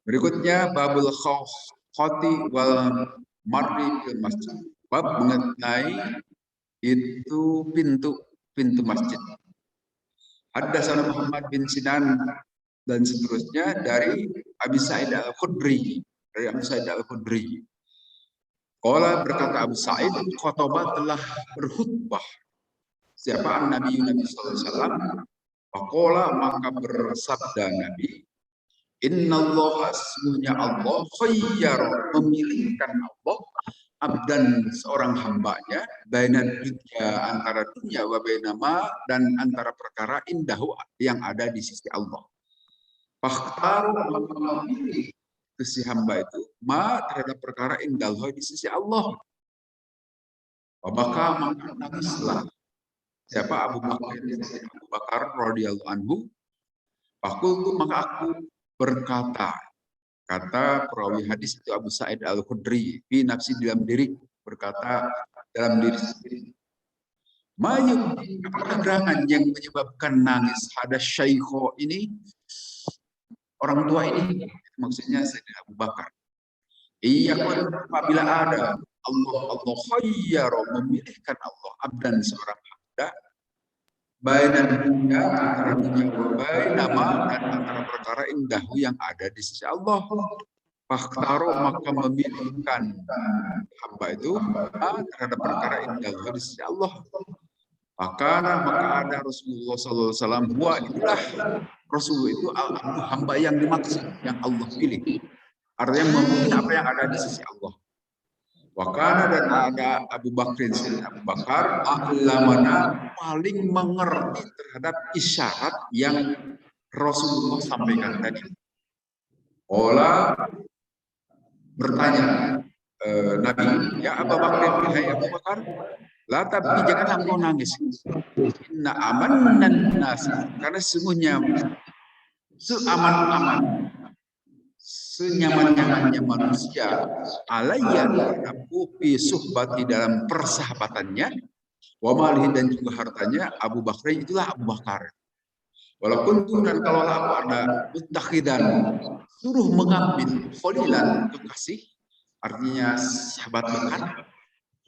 Berikutnya babul khoti wal marri fil masjid. Bab mengenai itu pintu masjid. Haddatsana Muhammad bin Sinan dan seterusnya dari Abi Sa'id Al-Khudri, Qala berkata Abu Sa'id, khotbah telah berkhutbah. Siapa Nabi sallallahu alaihi wasallam? Faqala maka bersabda Nabi, Innallaha sesungguhnya Allah khayyar memilihkan Allah abdan seorang hambanya baina dunya antara dunia wa bainama dan antara perkara indahu yang ada di sisi Allah. Fakhtaru maka memilih si hamba itu ma terhadap perkara indallah di sisi Allah. Maka nangislah siapa Abu Bakar radhiyallahu anhu. Fakultu maka aku berkata, kata perawi hadis itu Abu Sa'id Al-Khudri, fi nafsi dalam diri, berkata dalam diri sendiri. Mayum, apakah gerangan yang menyebabkan nangis ada syaikho ini, orang tua ini, maksudnya Sayyidina Abu Bakar. Iya, apabila ada Allah khayyar memilihkan Allah abdan seorang hamba bainan dunya antara dunia wa bainama dan antara perkara indahu yang ada di sisi Allah. Fakhtaro maka memilihkan hamba itu terhadap perkara indahu di sisi Allah. Maka ada Rasulullah SAW. Buat itulah Rasul itu hamba yang dimaksud, yang Allah pilih. Artinya memilih apa yang ada di sisi Allah. Wakana dan ada Abu Bakrin, Abu Bakar, a'lamana paling mengerti terhadap isyarat yang Rasulullah sampaikan tadi. Ola bertanya Nabi, ya Abu Bakrin, hai Abu Bakar, la tapi janganlah engkau nangis. Inna amannan nas, karena sesungguhnya seaman-aman senyaman-nyamannya manusia alayya terhadapku fi suhbati dalam persahabatannya wa malihi dan juga hartanya Abu Bakar itulah Abu Bakar. Walaupun dan kalau aku ada mutakhidan suruh mengambil kholilan kekasih artinya sahabat dekat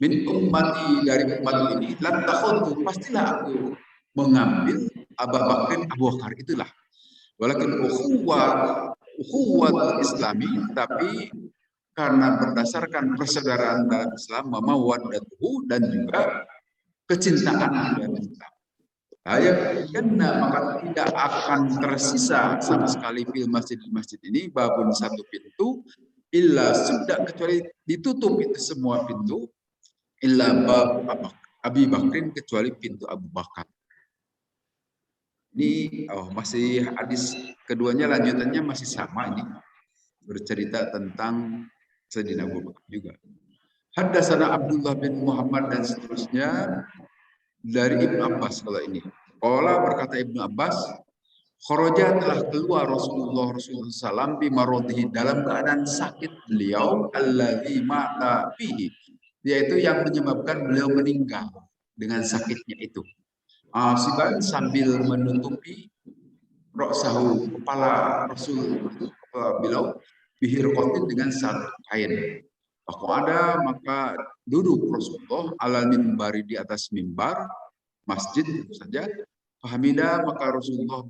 min ummati dari umat ini lan takhudtu pastilah aku mengambil Abu Bakar itulah. Walakin ukhuwat Islami, tapi karena berdasarkan persaudaraan dalam Islam, mawaddatuhu dan juga kecintaan dalam Islam. Maka tidak akan tersisa sama sekali fil masjid ini babun satu pintu illa sudah kecuali ditutup itu semua pintu illa bab Abi Bakrin kecuali pintu Abu Bakar. Ini masih hadis keduanya lanjutannya masih sama ini. Bercerita tentang Sayyidina Abu Bakar juga. Haddatsana Abdullah bin Muhammad dan seterusnya dari Ibnu Abbas kalau ini. Qala berkata Ibnu Abbas, kharaja telah keluar Rasulullah SAW bimaradihi dalam keadaan sakit beliau alladzi mata fihi, yaitu yang menyebabkan beliau meninggal dengan sakitnya itu. Asiban sambil menutupi roksahu kepala Rasul beliau bihir kotin dengan satu kain. Aku ada maka duduk Rasulullah ala mimbari di atas mimbar masjid itu saja. Fahamidah maka Rasulullah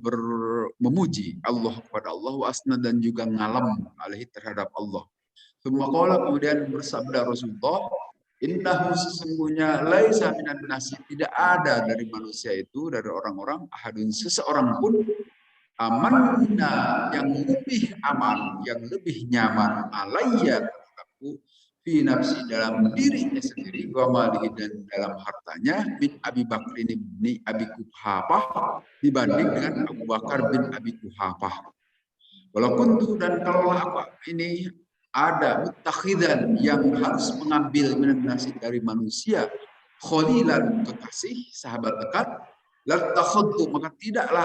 memuji Allah kepada Allah wasna dan juga ngalam alaihi terhadap Allah. Kemudian bersabda Rasulullah, innahu sesungguhnya laisa minan nasi tidak ada dari manusia itu dari orang-orang ahadun seseorang pun amanna yang lebih aman yang lebih nyaman alayya aku fi nafsi dalam dirinya sendiri wa malihi dan dalam hartanya bin Abi Bakr bin Abi Kuhafah dibanding dengan Abu Bakar bin Abi Kuhafah. Walaupun tuh dan kalau aku ini ada mutakhidan yang harus mengambil minannasi dari manusia kholilan kekasih sahabat dekat latakhudtu maka tidaklah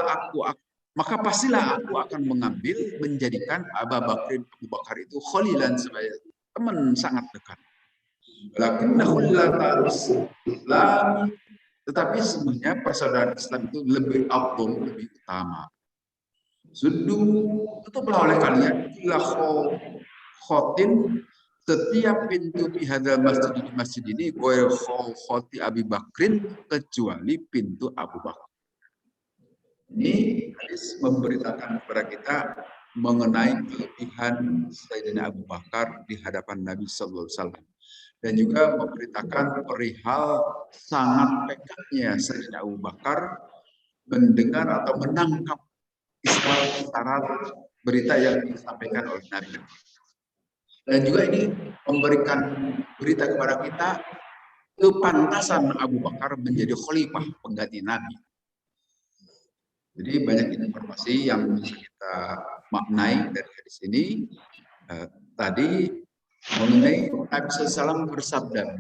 maka pastilah aku akan mengambil menjadikan Abu Bakar itu kholilan sebagai teman sangat dekat. Walakinna khullata Islam tetapi sebenarnya persaudaraan Islam itu lebih afdal lebih utama. Suddu, tutuplah oleh kalian ila khotin, setiap pintu di hadal masjid, di masjid ini goel khoti Abi Bakrin, kecuali pintu Abu Bakar. Ini hadis memberitakan kepada kita mengenai kelebihan Sayyidina Abu Bakar di hadapan Nabi Sallallahu Alaihi Wasallam, dan juga memberitakan perihal sangat pekatnya Sayyidina Abu Bakar mendengar atau menangkap isyarat berita yang disampaikan oleh Nabi. Dan juga ini memberikan berita kepada kita kepantasan Abu Bakar menjadi khalifah pengganti Nabi. Jadi banyak informasi yang bisa kita maknai dari hadis ini. Tadi mengenai Nabi SAW bersabda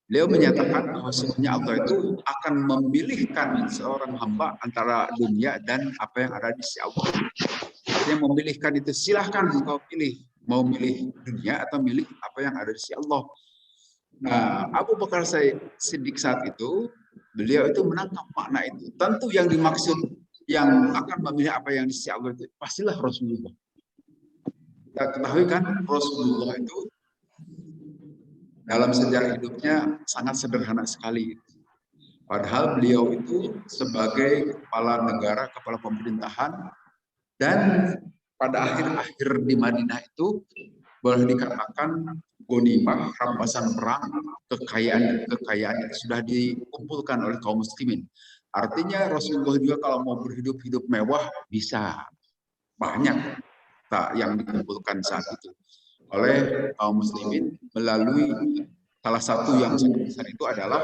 beliau menyatakan bahwa sebenarnya Allah itu akan memilihkan seorang hamba antara dunia dan apa yang ada di sisi Allah. Artinya memilihkan itu, silahkan engkau pilih, mau milih dunia atau milih apa yang ada di sisi Allah. Nah, Abu Bakar Siddiq saat itu, beliau itu menangkap makna itu. Tentu yang dimaksud yang akan memilih apa yang di sisi Allah itu pastilah Rasulullah. Kita ketahui kan Rasulullah itu dalam sejarah hidupnya sangat sederhana sekali. Padahal beliau itu sebagai kepala negara, kepala pemerintahan, dan pada akhir-akhir di Madinah itu boleh dikatakan ghanimah, rampasan perang, kekayaan yang sudah dikumpulkan oleh kaum muslimin. Artinya Rasulullah juga kalau mau berhidup mewah bisa, banyak yang dikumpulkan saat itu oleh kaum muslimin melalui salah satu yang sangat besar itu adalah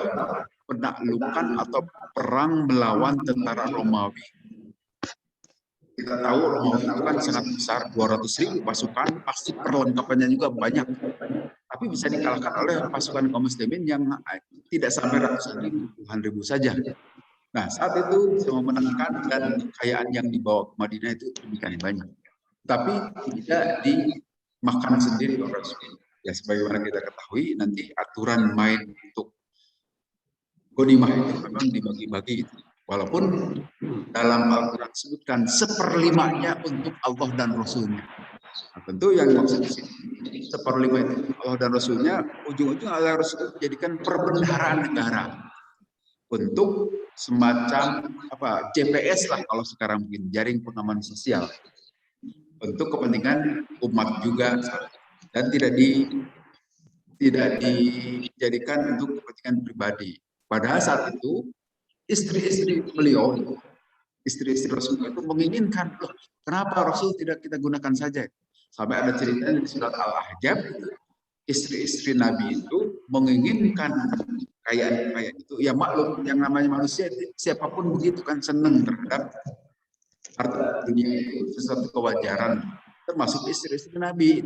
penaklukan atau perang melawan tentara Romawi. Kita tahu Romawi itu kan sangat besar, 200.000 pasukan, pasti perlengkapannya juga banyak. Tapi bisa dikalahkan oleh pasukan kaum muslimin yang tidak sampai ratusan ribu, puluhan ribu saja. Nah, saat itu bisa memenangkan, dan kekayaan yang dibawa ke Madinah itu demikian banyak. Tapi tidak dimakan sendiri oleh Rasulullah. Ya, sebagaimana kita ketahui, nanti aturan main untuk ghanimah itu memang dibagi-bagi. Walaupun dalam Al-Quran disebutkan 1/5-nya untuk Allah dan Rasulnya. Nah, tentu yang maksud di sini 1/5 itu Allah dan Rasulnya, ujung-ujung Allah Rasul dijadikan perbendaharaan negara untuk semacam JPS lah kalau sekarang mungkin, jaring pengaman sosial, untuk kepentingan umat juga, dan tidak dijadikan untuk kepentingan pribadi. Padahal saat itu istri-istri beliau, istri-istri Rasulullah itu menginginkan, loh, kenapa Rasul tidak kita gunakan saja? Sampai ada cerita di surat Al-Ahzab, istri-istri Nabi itu menginginkan kekayaan itu. Ya maklum, yang namanya manusia siapapun begitu kan, senang terhadap harta dunia itu sesuatu kewajaran, termasuk istri-istri Nabi.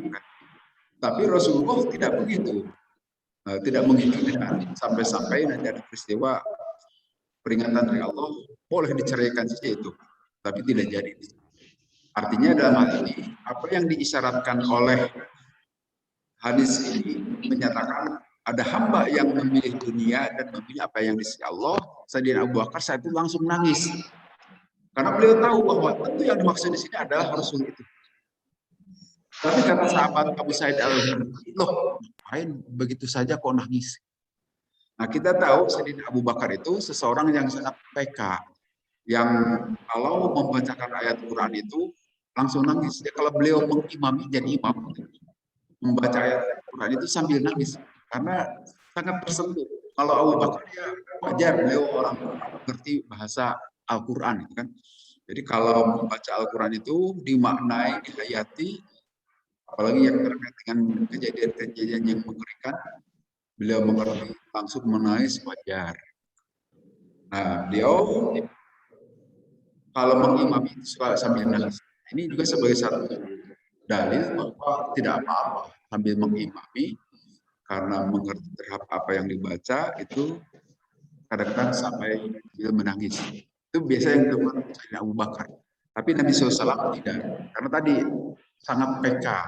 Tapi Rasulullah tidak begitu, tidak menginginkan sampai-sampai nanti ada peristiwa peringatan dari Allah, boleh diceraikan saja itu, tapi tidak jadi. Artinya dalam hal ini, apa yang diisyaratkan oleh hadis ini menyatakan ada hamba yang memilih dunia dan memilih apa yang di sisi Allah. Sayyidina Abu Bakar saat itu langsung nangis, karena beliau tahu bahwa tentu yang dimaksud di sini adalah Rasul itu. Tapi kata sahabat Abu Sa'id Al-Khudri, loh, ngapain begitu saja kok nangis? Nah, kita tahu Sayyidina Abu Bakar itu seseorang yang sangat peka, yang kalau membacakan ayat Quran itu langsung nangis. Ya, kalau beliau mengimami, jadi imam, membaca ayat Quran itu sambil nangis, karena sangat tersentuh. Kalau Abu Bakar ya wajar, beliau orang mengerti bahasa Al-Quran, kan. Jadi kalau membaca Al-Quran itu dimaknai, dihayati, apalagi yang terkait dengan kejadian-kejadian yang mengerikan, beliau mengerti, langsung menangis, wajar. Nah, beliau kalau mengimami suka sambil nangis. Ini juga sebagai satu dalil bahwa tidak apa-apa sambil mengimami, karena mengerti terhadap apa yang dibaca itu kadang-kadang sampai dia menangis. Itu biasa yang dilakukan Sayyidina Abu Bakar. Tapi Nabi SAW tidak, karena tadi sangat peka,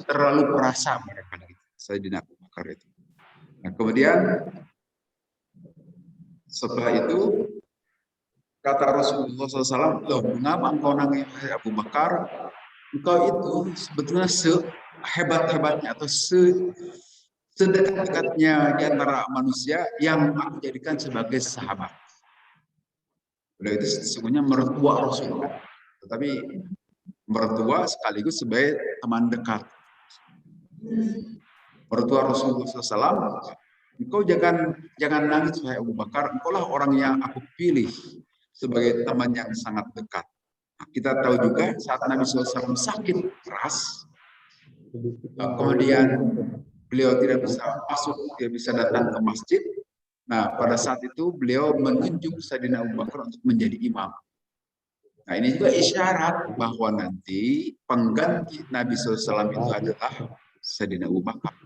terlalu perasa barangkali Sayyidina Abu Bakar itu. Nah, kemudian setelah itu Kata Rasulullah SAW, loh, mengapa engkau nangis Abu Bakar? Engkau itu sebetulnya sehebat-hebatnya atau sedekat-dekatnya di antara manusia yang aku jadikan sebagai sahabat. Beliau itu sesungguhnya mertua Rasulullah, tetapi mertua sekaligus sebagai teman dekat. Mertua Rasulullah SAW, engkau jangan nangis wahai Abu Bakar, engkau lah orang yang aku pilih sebagai teman yang sangat dekat. Nah, kita tahu juga saat Nabi SAW sakit keras, kemudian beliau tidak bisa masuk, tidak bisa datang ke masjid. Nah, pada saat itu beliau menunjuk Sayyidina Abu Bakar untuk menjadi imam. Nah, ini juga isyarat bahwa nanti pengganti Nabi SAW itu adalah Sayyidina Abu Bakar.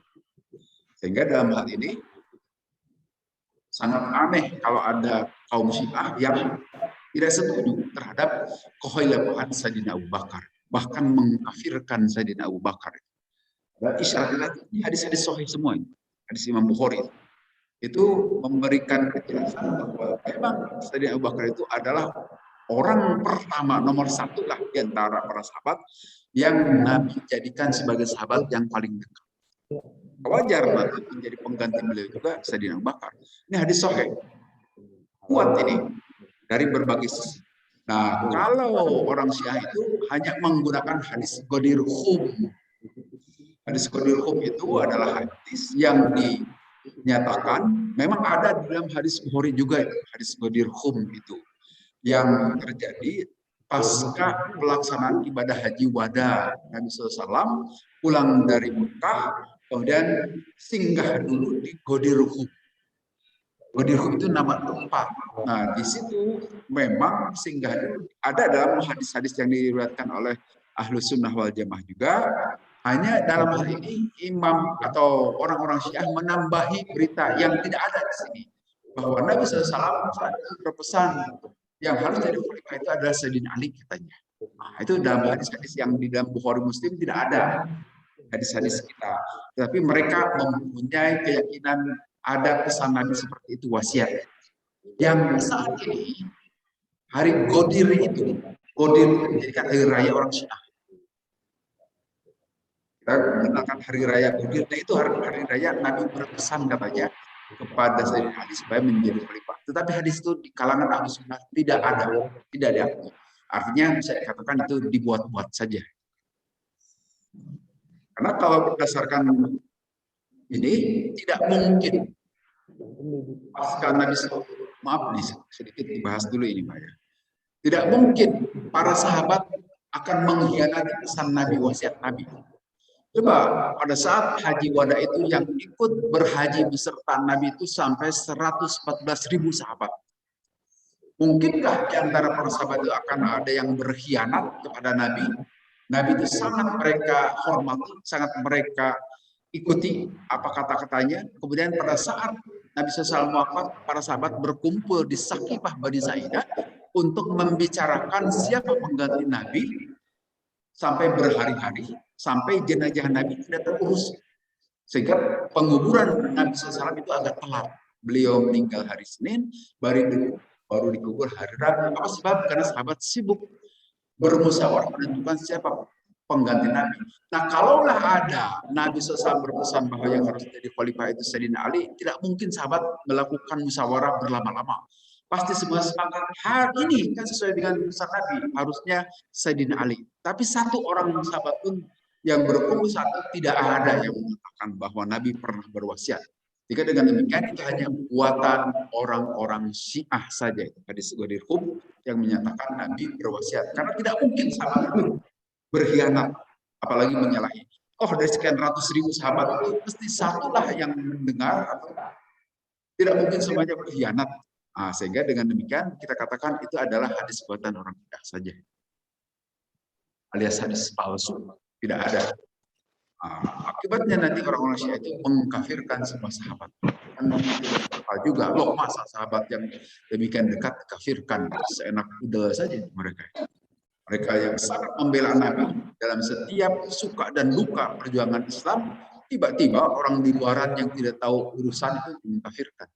Sehingga dalam hal ini sangat aneh kalau ada kaum Syiah yang tidak setuju terhadap kekhilafahan Sayyidina Abu Bakar, bahkan mengkafirkan Sayyidina Abu Bakar. Dan isyarat hadis-hadis sahih semua ini, hadis Imam Bukhari itu memberikan kejelasan bahwa memang Sayyidina Abu Bakar itu adalah orang pertama, nomor satu lah di antara para sahabat yang Nabi jadikan sebagai sahabat yang paling dekat. Wajar nanti menjadi pengganti beliau juga Sayyidina Abu Bakar. Ini hadis sahih. Kuat ini dari berbagai sisi. Nah, kalau orang Syiah itu hanya menggunakan hadis Ghadir Khum. Hadis Ghadir Khum itu adalah hadis yang dinyatakan memang ada di dalam hadis Bukhari juga, hadis Ghadir Khum itu yang terjadi pasca pelaksanaan ibadah haji wada. Nabi SAW pulang dari Mekah, kemudian singgah dulu di Ghadir Khum. Ghadir Khum itu nama tempat. Nah, di situ memang singgah dulu. Ada dalam hadis-hadis yang diriwayatkan oleh Ahlus Sunnah wal Jamaah juga. Hanya dalam hal ini imam atau orang-orang Syiah menambahi berita yang tidak ada di sini. Bahwa Nabi SAW berpesan yang harus jadi khalifah itu adalah Sayyidina Ali katanya. Nah, itu dalam hadis-hadis yang di dalam Bukhari Muslim tidak ada hadis-hadis kita. Tetapi mereka mempunyai keyakinan ada pesan Nabi seperti itu, wasiat. Yang saat ini hari Ghadir itu, Ghadir menjadikan hari raya orang Syiah. Kita menggunakan hari raya Ghadir, nah itu hari raya Nabi berpesan katanya kepada Sayyidina Ali supaya menjadi khalifah. Tetapi hadis itu di kalangan Ahlu Sunnah tidak ada, tidak ada. Artinya bisa dikatakan itu dibuat-buat saja. Karena kalau berdasarkan ini tidak mungkin pasca Nabi maaf nih sedikit dibahas dulu ini Pak ya. Tidak mungkin para sahabat akan mengkhianati pesan Nabi, wasiat Nabi. Coba pada saat haji wada itu yang ikut berhaji beserta Nabi itu sampai 114.000 sahabat. Mungkinkah di antara para sahabat itu akan ada yang berkhianat kepada Nabi? Nabi itu sangat mereka hormati, sangat mereka ikuti apa kata-katanya. Kemudian pada saat Nabi SAW wafat, para sahabat berkumpul di Sakifah Bani Sa'idah untuk membicarakan siapa pengganti Nabi sampai berhari-hari, sampai jenazah Nabi tidak terurus. Sehingga penguburan Nabi SAW itu agak telat. Beliau meninggal hari Senin, baru dikubur hari Rabu. Apa sebab? Karena sahabat sibuk bermusyawarah menentukan siapa pengganti Nabi. Nah, kalaulah ada Nabi SAW berpesan bahwa yang harus jadi khalifah itu Sayyidina Ali, tidak mungkin sahabat melakukan musyawarah berlama-lama. Pasti semua sepakat, hari ini kan sesuai dengan pesan Nabi, harusnya Sayyidina Ali. Tapi satu orang sahabat pun yang berkumpul satu tidak ada yang mengatakan bahwa Nabi pernah berwasiat. Jika dengan demikian itu hanya buatan orang-orang Syiah saja. Hadis Ghadir Khum yang menyatakan Nabi berwasiat. Karena tidak mungkin sahabat itu berkhianat, apalagi menyalahi. Oh, dari sekian ratus ribu sahabat itu mesti satulah yang mendengar atau tidak mungkin semuanya berkhianat. Nah, sehingga dengan demikian kita katakan itu adalah hadis buatan orang Syiah saja. Alias hadis palsu, tidak ada. Akibatnya nanti orang-orang Syiah itu mengkafirkan semua sahabat. Dan juga loh, masa sahabat yang demikian dekat kafirkan, seenak udah saja mereka. Mereka yang sangat membela Nabi dalam setiap suka dan luka perjuangan Islam, tiba-tiba orang di luaran yang tidak tahu urusan itu mengkafirkan.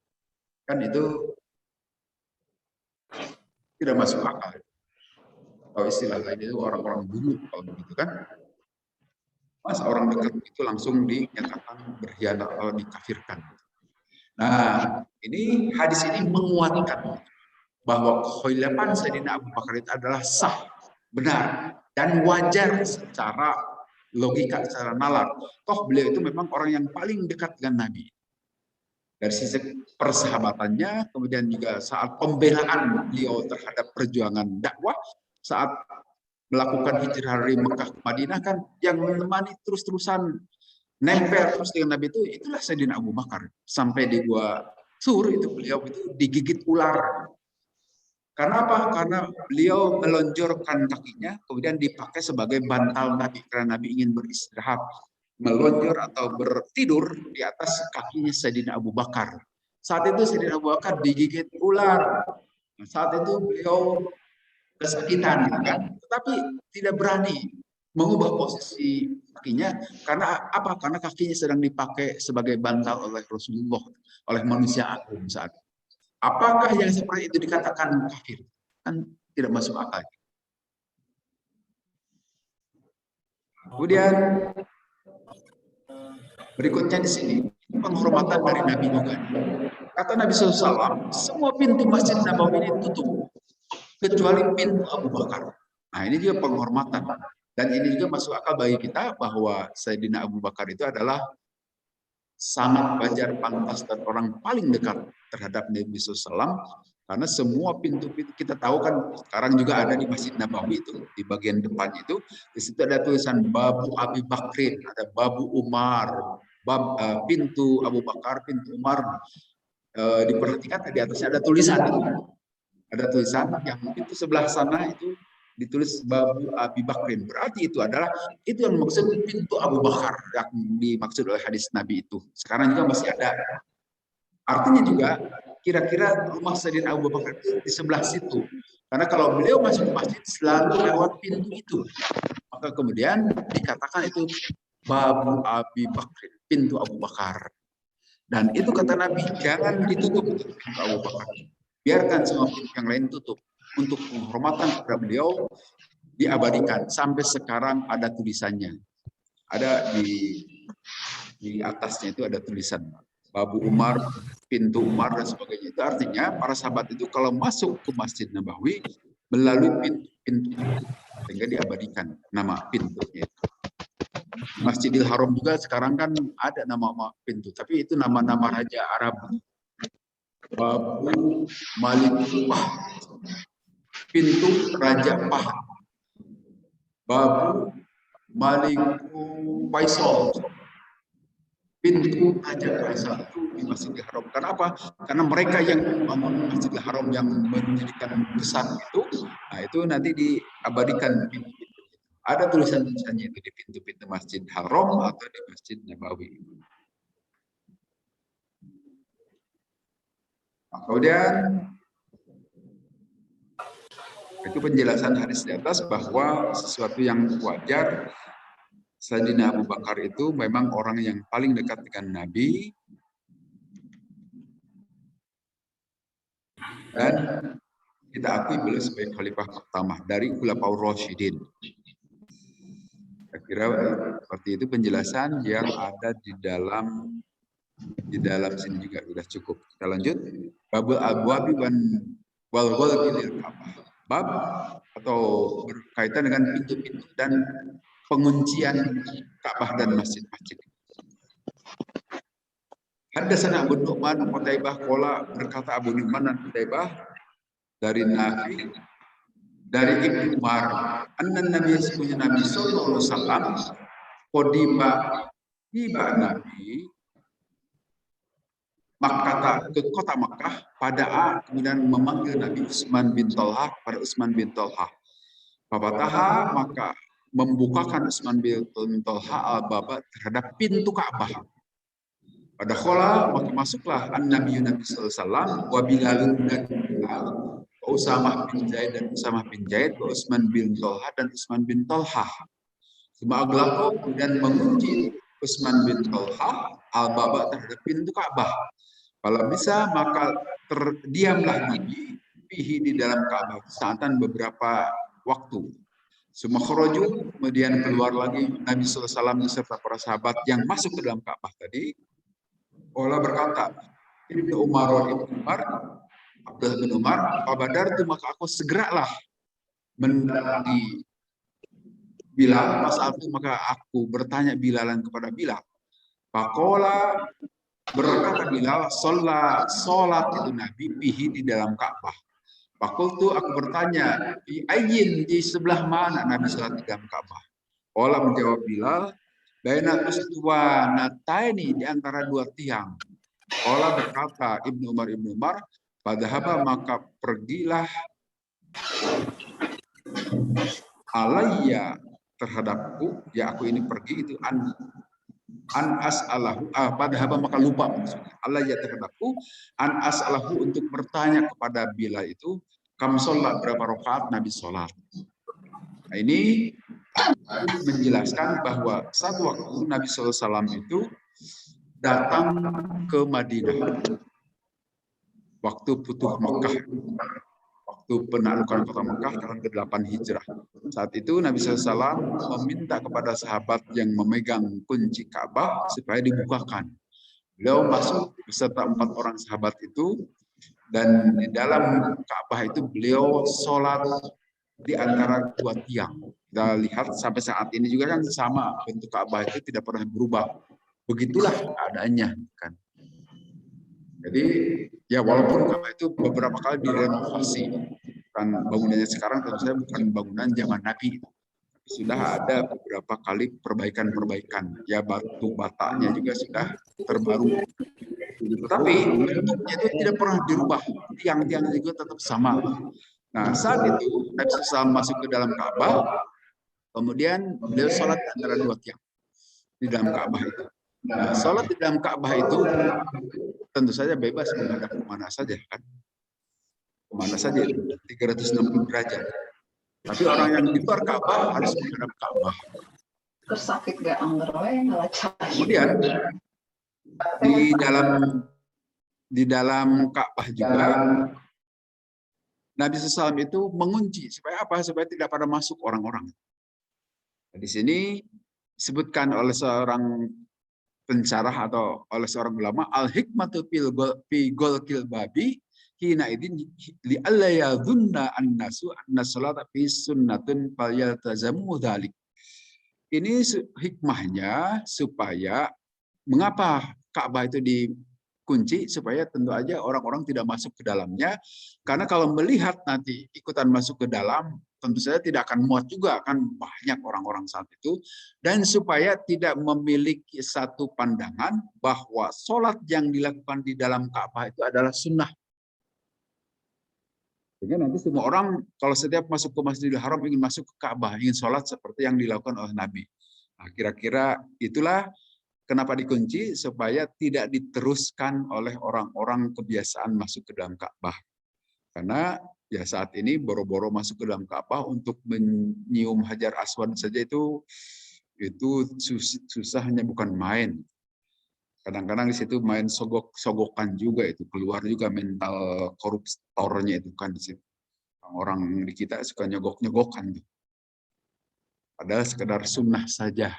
Kan itu Tidak masuk akal. Kalau istilah lain itu orang-orang dulu kalau begitu kan. Masa orang dekat itu langsung dinyatakan berkhianat atau dikafirkan. Nah, ini hadis ini menguatkan bahwa kekhilapan Sayyidina Abu Bakar itu adalah sah, benar, dan wajar secara logika, secara nalar. Toh beliau itu memang orang yang paling dekat dengan Nabi. Dari sisi persahabatannya, kemudian juga saat pembelaan beliau terhadap perjuangan dakwah, saat melakukan hijrah dari Mekah ke Madinah kan yang menemani terus-terusan nempel terus dengan Nabi itu itulah Sayyidina Abu Bakar. Sampai di Gua Sur itu beliau itu digigit ular. Karena apa? Karena beliau melonjorkan kakinya kemudian dipakai sebagai bantal Nabi karena Nabi ingin beristirahat, melonjor atau bertidur di atas kakinya Sayyidina Abu Bakar. Saat itu Sayyidina Abu Bakar digigit ular. Saat itu beliau kesakitan, kan? Tetapi tidak berani mengubah posisi kakinya karena apa? Karena kakinya sedang dipakai sebagai bantal oleh Rasulullah, oleh manusia agung saat itu. Apakah yang seperti itu dikatakan kafir? Kan tidak masuk akal. Kemudian berikutnya di sini penghormatan dari Nabi juga. Kata Nabi SAW, semua pintu Masjid Nabawi ini tutup kecuali pintu Abu Bakar. Nah, ini juga penghormatan. Dan ini juga masuk akal bagi kita bahwa Sayyidina Abu Bakar itu adalah sangat wajar, pantas, dan orang paling dekat terhadap Nabi SAW. Karena semua pintu-pintu kita tahu kan sekarang juga ada di Masjid Nabawi itu, di bagian depan itu, di situ ada tulisan Babu Abi Bakrin, ada Babu Umar, pintu Abu Bakar, pintu Umar. Diperhatikan di atasnya ada tulisan itu. Ada tulisan yang itu sebelah sana itu ditulis Babu Abi Bakrin. Berarti itu adalah itu yang maksud pintu Abu Bakar yang dimaksud oleh hadis Nabi itu. Sekarang juga masih ada. Artinya juga kira-kira rumah Sayyidina Abu Bakar itu di sebelah situ. Karena kalau beliau masuk ke masjid selalu lewat pintu itu. Maka kemudian dikatakan itu Babu Abi Bakrin, pintu Abu Bakar. Dan itu kata Nabi, jangan ditutup pintu Abu Bakar. Biarkan semua pintu yang lain tutup. Untuk penghormatan kepada beliau diabadikan. Sampai sekarang ada tulisannya. Ada di atasnya itu ada tulisan Babu Umar, pintu Umar, dan sebagainya. Itu artinya para sahabat itu kalau masuk ke Masjid Nabawi melalui pintu-pintu sehingga diabadikan nama pintunya itu. Masjidil Haram juga sekarang kan ada nama pintu, tapi itu nama-nama raja Arab. Babu Malik Pah, pintu Raja Pah. Babu Malik Faisal, pintu Raja Faisal itu di Masjidil Haram. Kenapa? Karena mereka yang membangun Masjidil Haram yang mendirikan besar itu, nah itu nanti diabadikan pintu. Ada tulisan-tulisannya itu di pintu-pintu Masjid Haram atau di Masjid Nabawi. Nah, kemudian itu penjelasan hadis di atas bahwa sesuatu yang wajar, Sayyidina Abu Bakar itu memang orang yang paling dekat dengan Nabi dan kita akui beliau sebagai khalifah pertama dari Khulafaur Rasyidin. Saya kira seperti itu penjelasan yang ada di dalam sini juga sudah cukup. Kita lanjut. Babul abwabi wal ghalqil bab atau berkaitan dengan pintu-pintu dan penguncian Ka'bah dan masjid-masjid. Haddatsana Abu Nu'man Qutaibah qala berkata Abu Nu'man dan Qutaibah dari Nafi dari Ibnu Umar anna Nabi sallallahu alaihi wasallam qodiba tiba Nabi Makkah ke kota Makkah pada kemudian memanggil Nabi Utsman bin Talha pada Utsman bin Talha. Fafataha maka membukakan Utsman bin Talha al-baba terhadap pintu Ka'bah. Pada khola maka masuklah Nabi sallallahu alaihi wasallam wa Bilalun dan Bilal, Usamah bin Zaid dan Usamah bin Zaid, Utsman bin Talha dan Utsman bin Talha. Semua aglaqa kemudian mengunci Utsman bin Talha al-baba terhadap pintu Ka'bah. Kalau bisa maka terdiamlah Nabi fihi di dalam Ka'bah saatan beberapa waktu. Sumakhraju, kemudian keluar lagi Nabi SAW beserta para sahabat yang masuk ke dalam Ka'bah tadi. Allah berkata, Ibnu Umar, Abdullah bin Umar, Abadar itu maka aku segeralah mendekati Bilal. Masa itu maka aku bertanya Bilalan kepada Bilal. Pakola berkata Bilal, sholat itu Nabi pihi di dalam Ka'bah. Fakultu aku bertanya, di sebelah mana Nabi sholat di dalam Ka'bah? Kola menjawab Bilal, baina uswanataini di antara dua tiang. Kola berkata Ibnu Umar, padahaba maka pergilah alayya terhadapku, ya aku ini pergi itu an as'alahu, padahaba maka lupa maksudnya. Alayya terhadapku an as'alahu untuk bertanya kepada Bilal itu, kam sholat berapa rakaat Nabi sholat. Nah, ini menjelaskan bahwa satu waktu Nabi SAW itu datang ke Madinah waktu Futuh Mekah, waktu penaklukan kota Mekah tahun ke-8 Hijrah. Saat itu Nabi SAW meminta kepada sahabat yang memegang kunci Ka'bah supaya dibukakan. Beliau masuk beserta 4 orang sahabat itu, dan di dalam Ka'bah itu beliau sholat di antara dua tiang. Kita lihat sampai saat ini juga kan sama, bentuk Ka'bah itu tidak pernah berubah. Begitulah keadaannya kan. Jadi ya walaupun Ka'bah itu beberapa kali direnovasi, kan bangunannya sekarang tentu saja bukan bangunan zaman Nabi. Sudah ada beberapa kali perbaikan-perbaikan. Ya batu batanya juga sudah terbaru. Tetapi bentuknya itu tidak pernah dirubah. Tiang-tiang juga tetap sama. Nah, saat itu Nabi SAW masuk ke dalam Ka'bah, kemudian beliau sholat antara dua tiang di dalam Ka'bah itu. Nah, sholat di dalam Ka'bah itu tentu saja bebas menghadap kemana saja kan, kemana saja 360 derajat. Tapi orang yang di luar Ka'bah harus menghadap Ka'bah. Terus sakit gak Kemudian di dalam Ka'bah juga Nabi SAW itu mengunci supaya apa? Supaya tidak pada masuk orang-orang. Di sini disebutkan oleh seorang pensyarah atau oleh seorang ulama, al-hikmatu fi golkil babi hina idin li alla yadhunna an-nasu anna salata fi sunnatun falyaltazamu dzalik. Ini hikmahnya supaya mengapa Ka'bah itu dikunci, supaya tentu aja orang-orang tidak masuk ke dalamnya, karena kalau melihat nanti ikutan masuk ke dalam tentu saja tidak akan muat juga, kan banyak orang-orang saat itu, dan supaya tidak memiliki satu pandangan bahwa sholat yang dilakukan di dalam Ka'bah itu adalah sunnah. Sehingga nanti semua orang kalau setiap masuk ke Masjidil Haram ingin masuk ke Ka'bah, ingin sholat seperti yang dilakukan oleh Nabi. Nah, kira-kira itulah kenapa dikunci, supaya tidak diteruskan oleh orang-orang kebiasaan masuk ke dalam Ka'bah. Karena ya saat ini boro-boro masuk ke dalam Ka'bah untuk menyium Hajar Aswad saja itu susahnya bukan main. Kadang-kadang di situ main sogok-sogokan juga, itu keluar juga mental koruptornya itu kan di situ. Orang di kita suka nyogok-nyogokan. Padahal sekedar sunnah saja.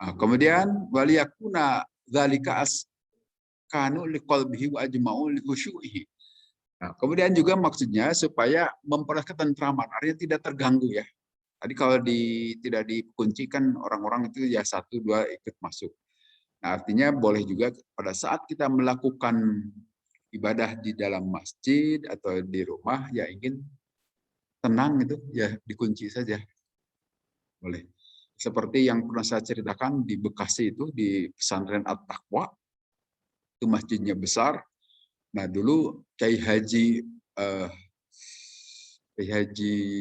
Nah, kemudian waliyakuna dzalika askanu liqalbihi wa ajma'u likhusyu'ihi. Nah, kemudian juga maksudnya supaya memperoleh ketentraman, artinya tidak terganggu ya. Tadi kalau tidak dikuncikan, orang-orang itu ya 1-2 ikut masuk. Nah, artinya boleh juga pada saat kita melakukan ibadah di dalam masjid atau di rumah ya ingin tenang itu ya dikunci saja. Boleh. Seperti yang pernah saya ceritakan di Bekasi itu, di Pesantren At-Taqwa, itu masjidnya besar. Nah dulu Kiai Haji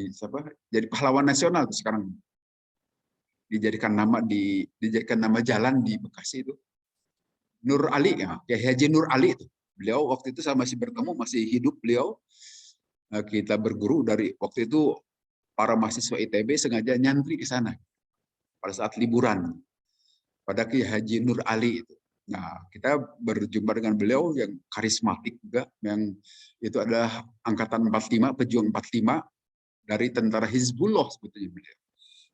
siapa? Jadi pahlawan nasional itu sekarang, dijadikan nama jalan di Bekasi itu. Nur Ali ya, Kiai Haji Nur Ali itu. Beliau waktu itu saya masih bertemu, masih hidup beliau. Kita berguru dari waktu itu, para mahasiswa ITB sengaja nyantri ke sana pada saat liburan pada Kiai Haji Nur Ali itu. Nah, kita berjumpa dengan beliau yang karismatik juga, yang itu adalah angkatan 45, pejuang 45 dari tentara Hizbullah sebetulnya beliau.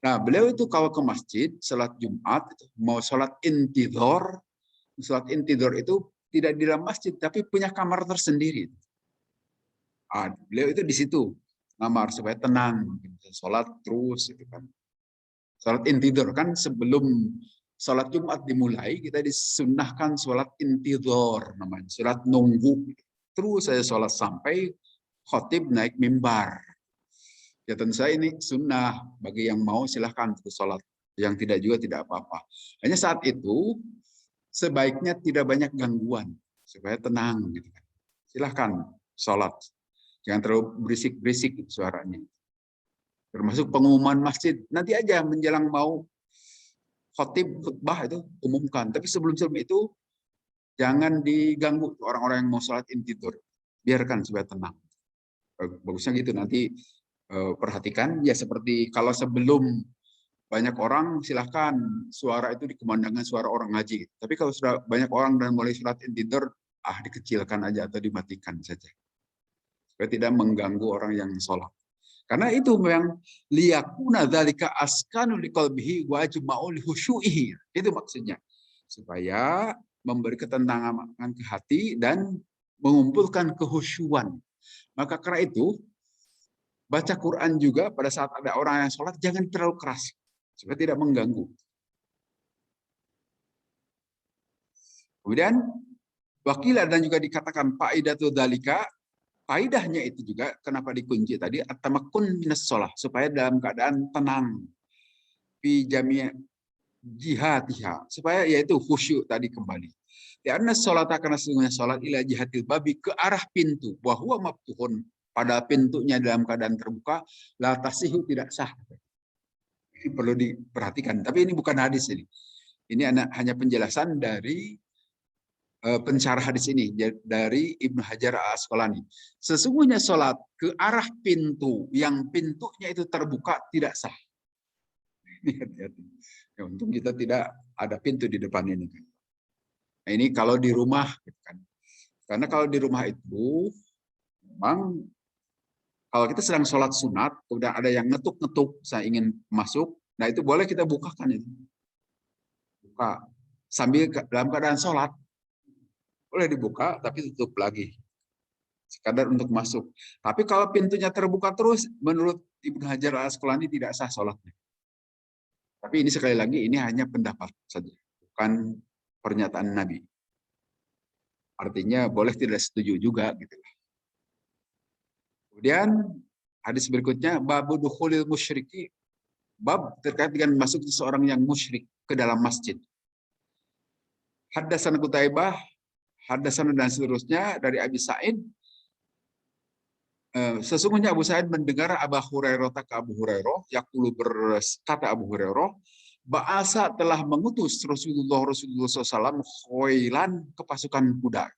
Nah, beliau itu kalau ke masjid, sholat Jumat, mau sholat intidor itu tidak di dalam masjid, tapi punya kamar tersendiri. Beliau itu di situ, kamar supaya tenang, sholat terus, gitu kan. Sholat intidor kan sebelum sholat Jumat dimulai, kita disunnahkan sholat intidor namanya, sholat nunggu. Terus saya sholat sampai khotib naik mimbar. Ya tentu saja ini sunnah, bagi yang mau silahkan terus sholat, yang tidak juga tidak apa-apa. Hanya saat itu sebaiknya tidak banyak gangguan supaya tenang, gitu kan. Silahkan sholat, jangan terlalu berisik-berisik suaranya. Termasuk pengumuman masjid, nanti aja menjelang mau khotib khutbah itu umumkan. Tapi sebelum itu jangan diganggu orang-orang yang mau sholat intidor. Biarkan supaya tenang. Bagusnya gitu, nanti perhatikan ya, seperti kalau sebelum banyak orang silahkan suara itu dikumandangkan suara orang ngaji. Tapi kalau sudah banyak orang dan mulai sholat intidor, dikecilkan aja atau dimatikan saja. Supaya tidak mengganggu orang yang sholat. Karena itu memang liyakuna dzalika askanu liqalbihi wa ajma'u lihusyu'ihi. Itu maksudnya. Supaya memberi ketenangan ke hati dan mengumpulkan kehusyuan. Maka karena itu baca Quran juga pada saat ada orang yang sholat jangan terlalu keras supaya tidak mengganggu. Kemudian wakila dan juga dikatakan faidatu dzalika, faidahnya itu juga kenapa dikunci tadi at-tamakkun minas shalah, supaya dalam keadaan tenang fi jami' jihatiha, supaya yaitu khusyuk tadi kembali. Karena salat karena sesungguhnya salat ila jihatil babi, ke arah pintu, wa huwa maftuhun, pada pintunya dalam keadaan terbuka, la tasihu, tidak sah. Ini perlu diperhatikan, tapi ini bukan hadis ini. Ini hanya penjelasan dari pensyarah hadis ini dari Ibnu Hajar Al-Asqalani. Sesungguhnya sholat ke arah pintu yang pintunya itu terbuka tidak sah. Hati-hati. Ya, untung kita tidak ada pintu di depan ini. Nah, ini kalau di rumah, kan. Karena kalau di rumah itu memang kalau kita sedang sholat sunat, kemudian ada yang ngetuk-ngetuk, saya ingin masuk, nah itu boleh kita bukakan itu. Buka sambil dalam keadaan sholat. Boleh dibuka, tapi tutup lagi. Sekadar untuk masuk. Tapi kalau pintunya terbuka terus, menurut Ibnu Hajar Al-Asqalani tidak sah sholatnya. Tapi ini sekali lagi, ini hanya pendapat saja. Bukan pernyataan Nabi. Artinya boleh tidak setuju juga. Gitu. Kemudian, hadis berikutnya, babu dukhulil musyriki. Bab terkait dengan masuk seseorang yang musyrik ke dalam masjid. Haddasan Qutaibah, Haddasan dan seterusnya dari Abi Sa'id. Sesungguhnya Abu Sa'id mendengar Abu Hurairah ke Abu Hurairah, yaqulu berkata Abu Hurairah, Ba'asa telah mengutus Rasulullah SAW khoilan ke pasukan kuda.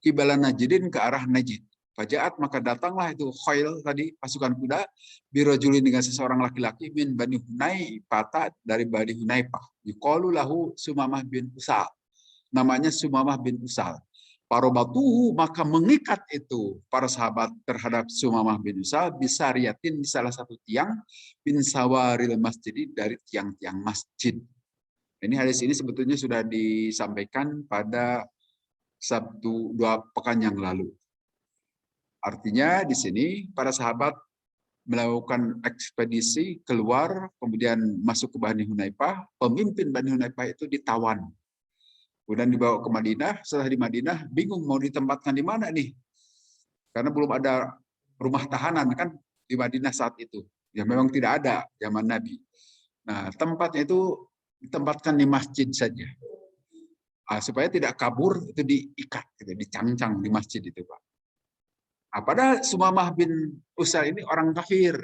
Kibala Najdin ke arah Najd. Fajaat maka datanglah itu khoil tadi pasukan kuda birojulin dengan seseorang laki-laki min Bani Hunaifah dari Bani Hunaifah. Yuqalu lahu Sumamah bin Usal. Namanya Sumamah bin Usal. Parobatuhu maka mengikat itu para sahabat terhadap Sumamah bin Usal bisa riatin di salah satu tiang bin sawaril masjid, dari tiang-tiang masjid. Ini hadis ini sebetulnya sudah disampaikan pada Sabtu 2 pekan yang lalu. Artinya di sini para sahabat melakukan ekspedisi keluar, kemudian masuk ke Bani Hunaifah. Pemimpin Bani Hunaifah itu ditawan. Kemudian dibawa ke Madinah, setelah di Madinah bingung mau ditempatkan di mana nih. Karena belum ada rumah tahanan kan di Madinah saat itu. Ya memang tidak ada zaman Nabi. Nah, tempatnya itu ditempatkan di masjid saja. Supaya tidak kabur itu diikat, gitu, dicangcang di masjid itu, Pak. Padahal Sumamah bin Usal ini orang kafir.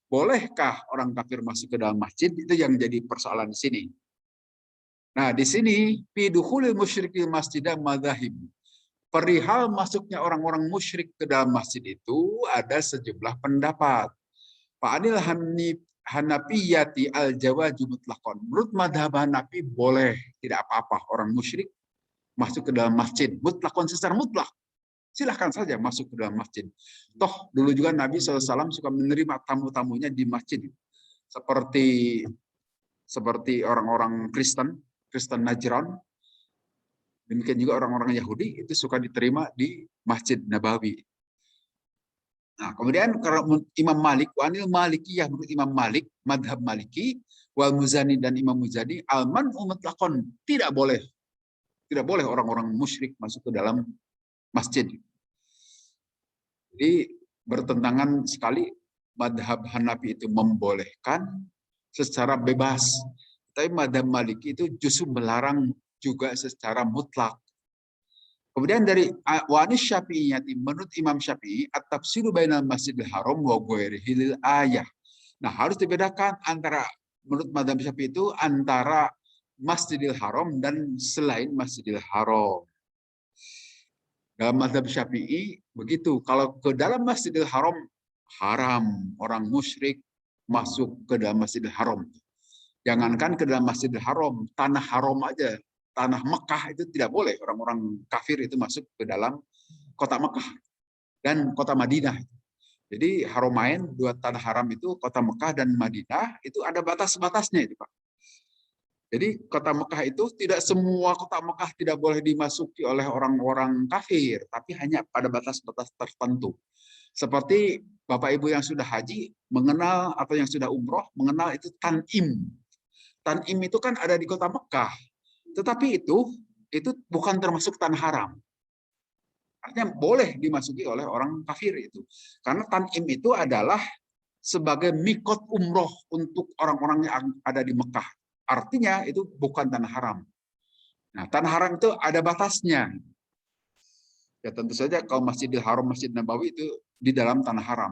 Bolehkah orang kafir masuk ke dalam masjid? Itu yang jadi persoalan di sini. Nah, di sini fidukhulil musyrikil masjidah madzahib. Perihal masuknya orang-orang musyrik ke dalam masjid itu ada sejumlah pendapat. Fa'anil Hanafiyati al-jawaju mutlaqan. Menurut madhab Hanafi boleh, tidak apa-apa orang musyrik masuk ke dalam masjid. Mutlaqan secara mutlak. Silahkan saja masuk ke dalam masjid. Toh dulu juga Nabi SAW suka menerima tamu-tamunya di masjid. Seperti orang-orang Kristen Najran. Demikian juga orang-orang Yahudi itu suka diterima di Masjid Nabawi. Nah, kemudian kalau Imam Malik, wanil Malikiyah menurut Imam Malik, madhab Maliki, wal Muzani dan Imam Muzani, alman mutlaqan, tidak boleh orang-orang musyrik masuk ke dalam masjid. Jadi bertentangan sekali, madhab Hanafi itu membolehkan secara bebas, tapi madhab Maliki itu justru melarang juga secara mutlak. Kemudian dari wanis Syafi'iyati, menurut Imam Syafi'i, at-tafsiru bainal Masjidil Haram wa ghairihi lil ayah. Nah, harus dibedakan antara menurut madhab Syafi'i itu antara Masjidil Haram dan selain Masjidil Haram. Dalam madhab Syafi'i begitu, kalau ke dalam Masjidil Haram haram orang musyrik masuk ke dalam Masjidil Haram. Jangankan ke dalam Masjidil Haram, tanah haram aja, tanah Mekah itu tidak boleh orang-orang kafir itu masuk ke dalam kota Mekah dan kota Madinah. Jadi Haramain, dua tanah haram itu kota Mekah dan Madinah itu ada batas-batasnya itu, Pak. Jadi kota Mekah itu tidak semua kota Mekah tidak boleh dimasuki oleh orang-orang kafir, tapi hanya pada batas-batas tertentu. Seperti Bapak Ibu yang sudah haji mengenal atau yang sudah umroh mengenal itu Tan'im. Tan'im itu kan ada di kota Mekah, tetapi itu bukan termasuk tanah haram. Artinya boleh dimasuki oleh orang kafir itu. Karena Tan'im itu adalah sebagai mikot umroh untuk orang-orang yang ada di Mekah. Artinya itu bukan tanah haram. Nah, tanah haram itu ada batasnya. Ya tentu saja kalau Masjidil Haram, Masjid Nabawi itu di dalam tanah haram.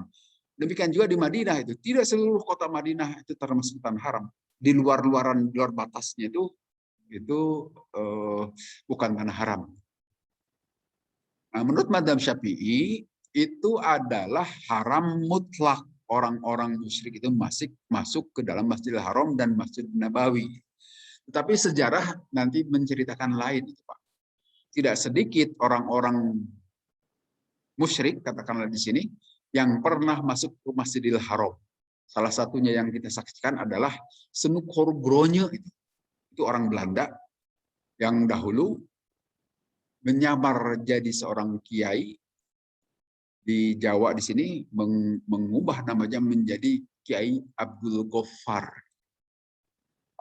Demikian juga di Madinah itu. Tidak seluruh kota Madinah itu termasuk tanah haram. Di luar batasnya itu bukan tanah haram. Nah, menurut madhab Syafi'i itu adalah haram mutlak, orang-orang musyrik itu masuk ke dalam Masjidil Haram dan Masjid Nabawi. Tetapi sejarah nanti menceritakan lain itu, Pak. Tidak sedikit orang-orang musyrik, katakanlah di sini, yang pernah masuk ke Masjidil Haram. Salah satunya yang kita saksikan adalah Senukor Gronje, itu orang Belanda yang dahulu menyamar jadi seorang kiai di Jawa di sini, mengubah namanya menjadi Kiai Abdul Ghaffar.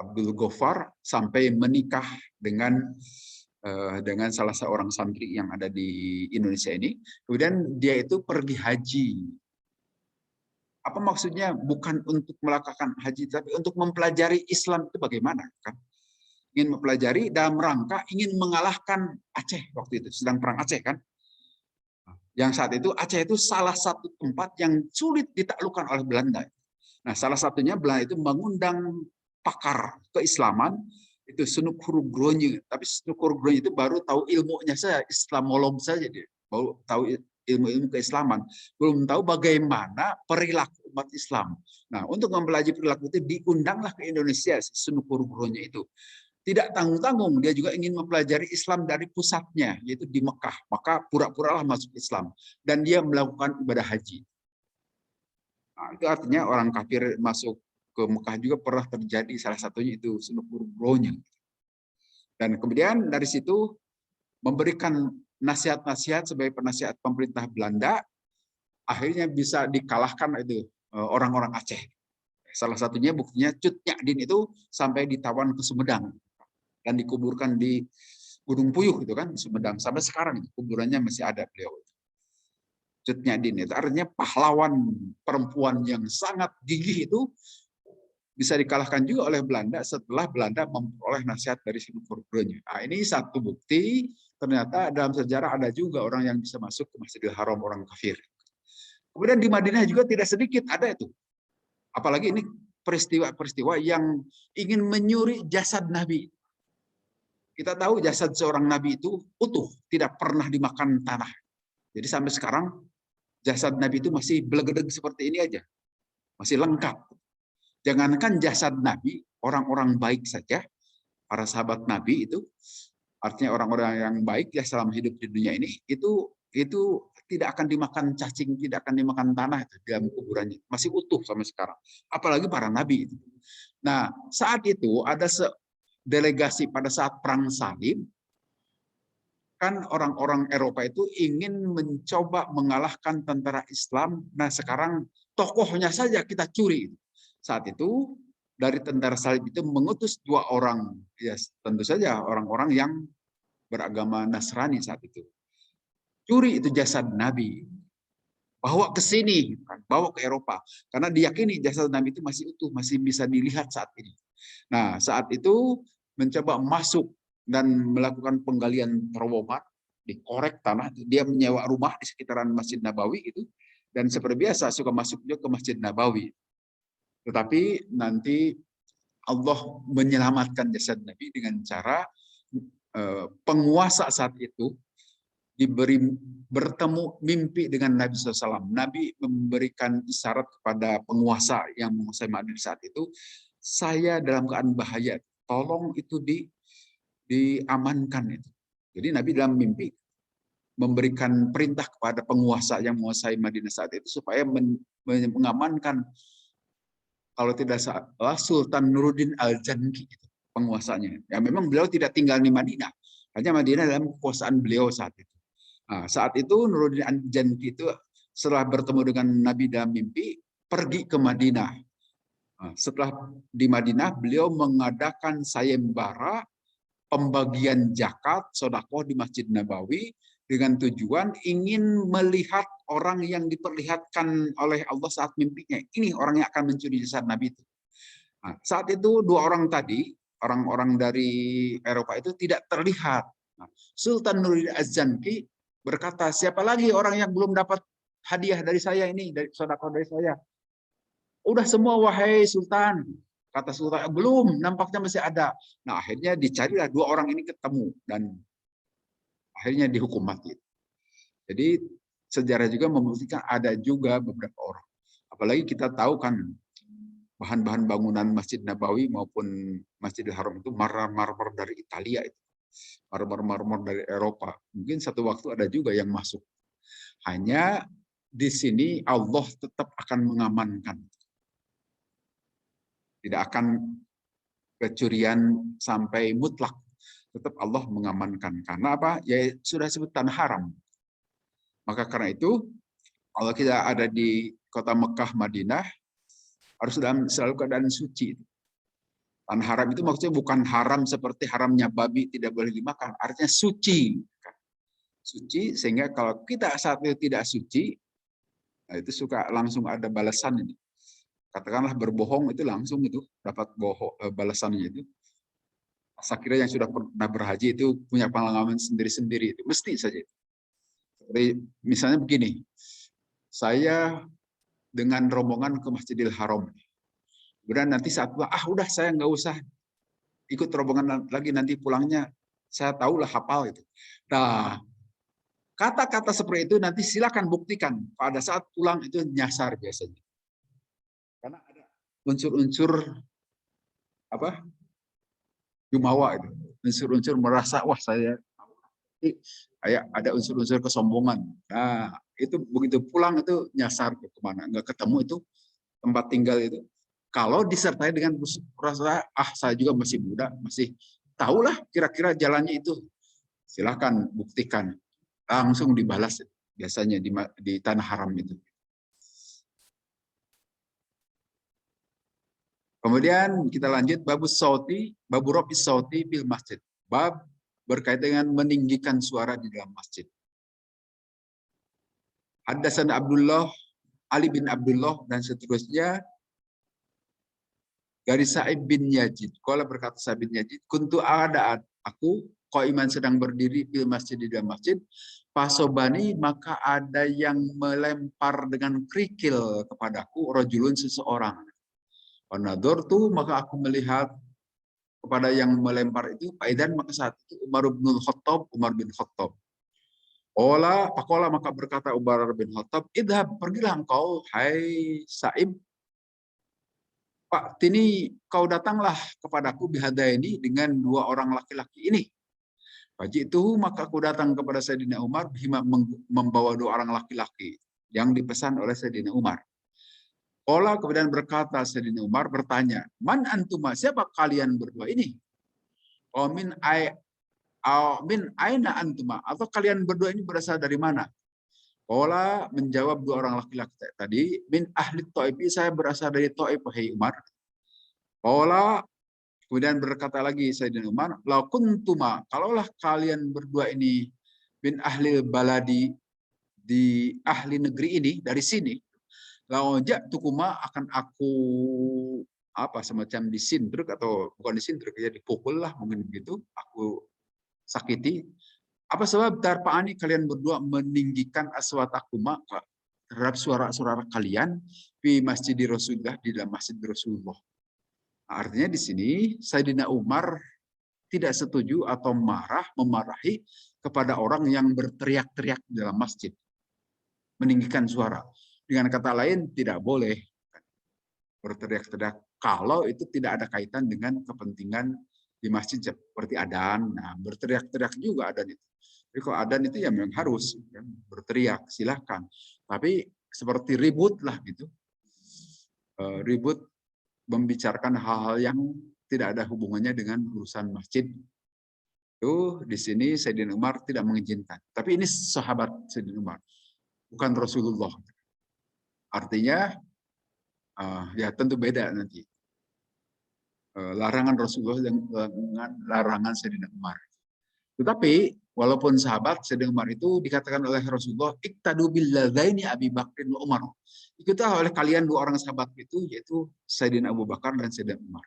Abdul Ghaffar sampai menikah dengan salah seorang santri yang ada di Indonesia ini. Kemudian dia itu pergi haji. Apa maksudnya? Bukan untuk melakukan haji, tapi untuk mempelajari Islam itu bagaimana, kan? Ingin mempelajari dalam rangka ingin mengalahkan Aceh waktu itu, sedang perang Aceh kan. Yang saat itu Aceh itu salah satu tempat yang sulit ditaklukkan oleh Belanda. Nah, salah satunya Belanda itu mengundang pakar keislaman itu Senukor Gronje. Tapi Senukor Gronje itu baru tahu ilmunya saja, Islamolog saja dia. Baru tahu ilmu-ilmu keislaman, belum tahu bagaimana perilaku umat Islam. Nah, untuk mempelajari perilaku itu diundanglah ke Indonesia Senukor Gronje itu. Tidak tanggung-tanggung, dia juga ingin mempelajari Islam dari pusatnya, yaitu di Mekah. Maka pura-puralah masuk Islam. Dan dia melakukan ibadah haji. Nah, itu artinya orang kafir masuk ke Mekah juga pernah terjadi, salah satunya itu Senukor Gronje. Dan kemudian dari situ memberikan nasihat-nasihat sebagai penasihat pemerintah Belanda, akhirnya bisa dikalahkan itu orang-orang Aceh. Salah satunya buktinya Cut Nyak itu sampai ditawan ke Sumedang dan dikuburkan di Gunung Puyuh itu kan, Sumedang. Sampai sekarang kuburannya masih ada beliau. Cut Nyak itu artinya pahlawan perempuan yang sangat gigih itu bisa dikalahkan juga oleh Belanda setelah Belanda memperoleh nasihat dari Senukor Gronje. Nah, ini satu bukti ternyata dalam sejarah ada juga orang yang bisa masuk ke Masjidil Haram, orang kafir. Kemudian di Madinah juga tidak sedikit ada itu. Apalagi ini peristiwa-peristiwa yang ingin menyuri jasad Nabi. Kita tahu jasad seorang Nabi itu utuh, tidak pernah dimakan tanah. Jadi sampai sekarang jasad Nabi itu masih belegedeg seperti ini aja. Masih lengkap. Jangankan jasad Nabi, orang-orang baik saja, para sahabat Nabi itu, artinya orang-orang yang baik ya selama hidup di dunia ini, itu tidak akan dimakan cacing, tidak akan dimakan tanah itu di dalam kuburannya, masih utuh sampai sekarang. Apalagi para nabi itu. Nah, saat itu ada delegasi pada saat perang salib, kan orang-orang Eropa itu ingin mencoba mengalahkan tentara Islam. Nah, sekarang tokohnya saja kita curi. Saat itu dari tentara salib itu mengutus 2 orang, ya tentu saja orang-orang yang beragama Nasrani saat itu. Curi itu jasad Nabi, bawa ke sini, bawa ke Eropa, karena diyakini jasad Nabi itu masih utuh, masih bisa dilihat saat ini. Nah, saat itu mencoba masuk dan melakukan penggalian terowongan, dikorek tanah, dia menyewa rumah di sekitaran Masjid Nabawi itu, dan seperti biasa suka masuk juga ke Masjid Nabawi. Tetapi nanti Allah menyelamatkan jasad Nabi dengan cara penguasa saat itu bertemu mimpi dengan Nabi SAW. Nabi memberikan isyarat kepada penguasa yang menguasai Madinah saat itu, saya dalam keadaan bahaya, tolong itu diamankan itu. Jadi Nabi dalam mimpi memberikan perintah kepada penguasa yang menguasai Madinah saat itu supaya mengamankan, kalau tidak salah, Sultan Nuruddin Al-Janki penguasanya. Ya memang beliau tidak tinggal di Madinah, hanya Madinah dalam kekuasaan beliau saat itu. Nah, saat itu Nuruddin Al-Janki itu setelah bertemu dengan Nabi dalam mimpi, pergi ke Madinah. Nah, setelah di Madinah, beliau mengadakan sayembara pembagian zakat, sedekah di Masjid Nabawi dengan tujuan ingin melihat orang yang diperlihatkan oleh Allah saat mimpinya. Ini orang yang akan mencuri jasad Nabi itu. Nah, saat itu 2 orang tadi, orang-orang dari Eropa itu tidak terlihat. Nah, Sultan Nuruddin Az-Zanki berkata, siapa lagi orang yang belum dapat hadiah dari saya ini, dari sedekah dari saya? Udah semua wahai Sultan. Kata Sultan, belum, nampaknya masih ada. Nah, akhirnya dicarilah 2 orang ini ketemu dan akhirnya dihukum mati. Jadi sejarah juga membuktikan ada juga beberapa orang. Apalagi kita tahu kan bahan-bahan bangunan Masjid Nabawi maupun Masjidil Haram itu marmer dari Italia itu. Marmer dari Eropa. Mungkin satu waktu ada juga yang masuk. Hanya di sini Allah tetap akan mengamankan. Tidak akan kecurian sampai mutlak. Tetap Allah mengamankan. Karena apa? Ya sudah sebut tanah haram. Maka karena itu, kalau kita ada di kota Mekah, Madinah, harus selalu keadaan suci. Tanah haram itu maksudnya bukan haram seperti haramnya babi tidak boleh dimakan. Artinya suci. Suci, sehingga kalau kita saat itu tidak suci, nah itu suka langsung ada balasan ini. Katakanlah berbohong itu langsung itu dapat balasannya itu. Saya kira yang sudah pernah berhaji itu punya pengalaman sendiri-sendiri itu mesti saja. Seperti misalnya begini, saya dengan rombongan ke Masjidil Haram. Kemudian nanti saat udah saya nggak usah ikut rombongan lagi, nanti pulangnya saya tahulah hafal itu. Nah, kata-kata seperti itu nanti silakan buktikan pada saat pulang itu nyasar biasanya. Karena ada unsur-unsur apa? Jumawa itu. Unsur-unsur merasa wah saya kayak ada unsur-unsur kesombongan. Nah, itu begitu pulang itu nyasar ke kemana? Nggak ketemu itu tempat tinggal itu. Kalau disertai dengan rasa saya juga masih muda, masih tahulah kira-kira jalannya itu. Silahkan buktikan. Langsung dibalas biasanya di tanah haram itu. Kemudian kita lanjut babu robis sauti bil masjid. Bab berkaitan dengan meninggikan suara di dalam masjid. Haddasan Abdullah, Ali bin Abdullah dan seterusnya dari Sa'ib bin Yazid. Qala berkata Sa'ib bin Yazid, kuntu ada aku qaiman sedang berdiri di masjid di dalam masjid, fasobani maka ada yang melempar dengan kerikil kepadaku rajulun seseorang. Wanadortu maka aku melihat kepada yang melempar itu, faidan maka saat itu Umar bin Khattab. Pakola maka berkata Umar bin Khattab, idhab pergilah engkau hai Sa'ib Pak Tini, kau datanglah kepadaku bihadaini dengan dua orang laki-laki ini. Pagi itu maka aku datang kepada Sayyidina Umar bima membawa dua orang laki-laki yang dipesan oleh Sayyidina Umar. Qala kemudian berkata Sayyidina Umar bertanya, "Man antuma? Siapa kalian berdua ini?" "Oh min aina antuma?" Atau kalian berdua ini berasal dari mana? Qala menjawab dua orang laki-laki tadi, "Min ahli Thaif, saya berasal dari Thaif, wahai Umar." Qala kemudian berkata lagi Sayyidina Umar, "La kuntuma, kalaulah kalian berdua ini min ahli baladi, di ahli negeri ini, dari sini, la tukuma akan aku apa semacam disindruk, atau bukan disindruk ya, dipukul lah mungkin begitu, aku sakiti. Apa sebab tarpaani kalian berdua meninggikan aswatakuma terhadap suara-suara kalian di masjid Rasulullah, di dalam masjid Rasulullah." Artinya di sini Sayyidina Umar tidak setuju atau memarahi kepada orang yang berteriak-teriak di dalam masjid, meninggikan suara. Dengan kata lain, tidak boleh berteriak-teriak kalau itu tidak ada kaitan dengan kepentingan di masjid seperti adzan. Nah, berteriak-teriak juga adzan itu. Jadi kalau adzan itu ya memang harus ya, berteriak, silahkan. Tapi seperti ribut lah gitu, ribut membicarakan hal-hal yang tidak ada hubungannya dengan urusan masjid. Itu di sini Sayyidina Umar tidak mengizinkan. Tapi ini sahabat Sayyidina Umar, bukan Rasulullah. Artinya ya tentu beda nanti. Larangan Rasulullah dengan larangan Sayyidina Umar. Tetapi walaupun sahabat, Sayyidina Umar itu dikatakan oleh Rasulullah, "Iqtadu billadaini Abi Bakrin wa Umar." Ikutilah oleh kalian dua orang sahabat itu, yaitu Sayyidina Abu Bakar dan Sayyidina Umar.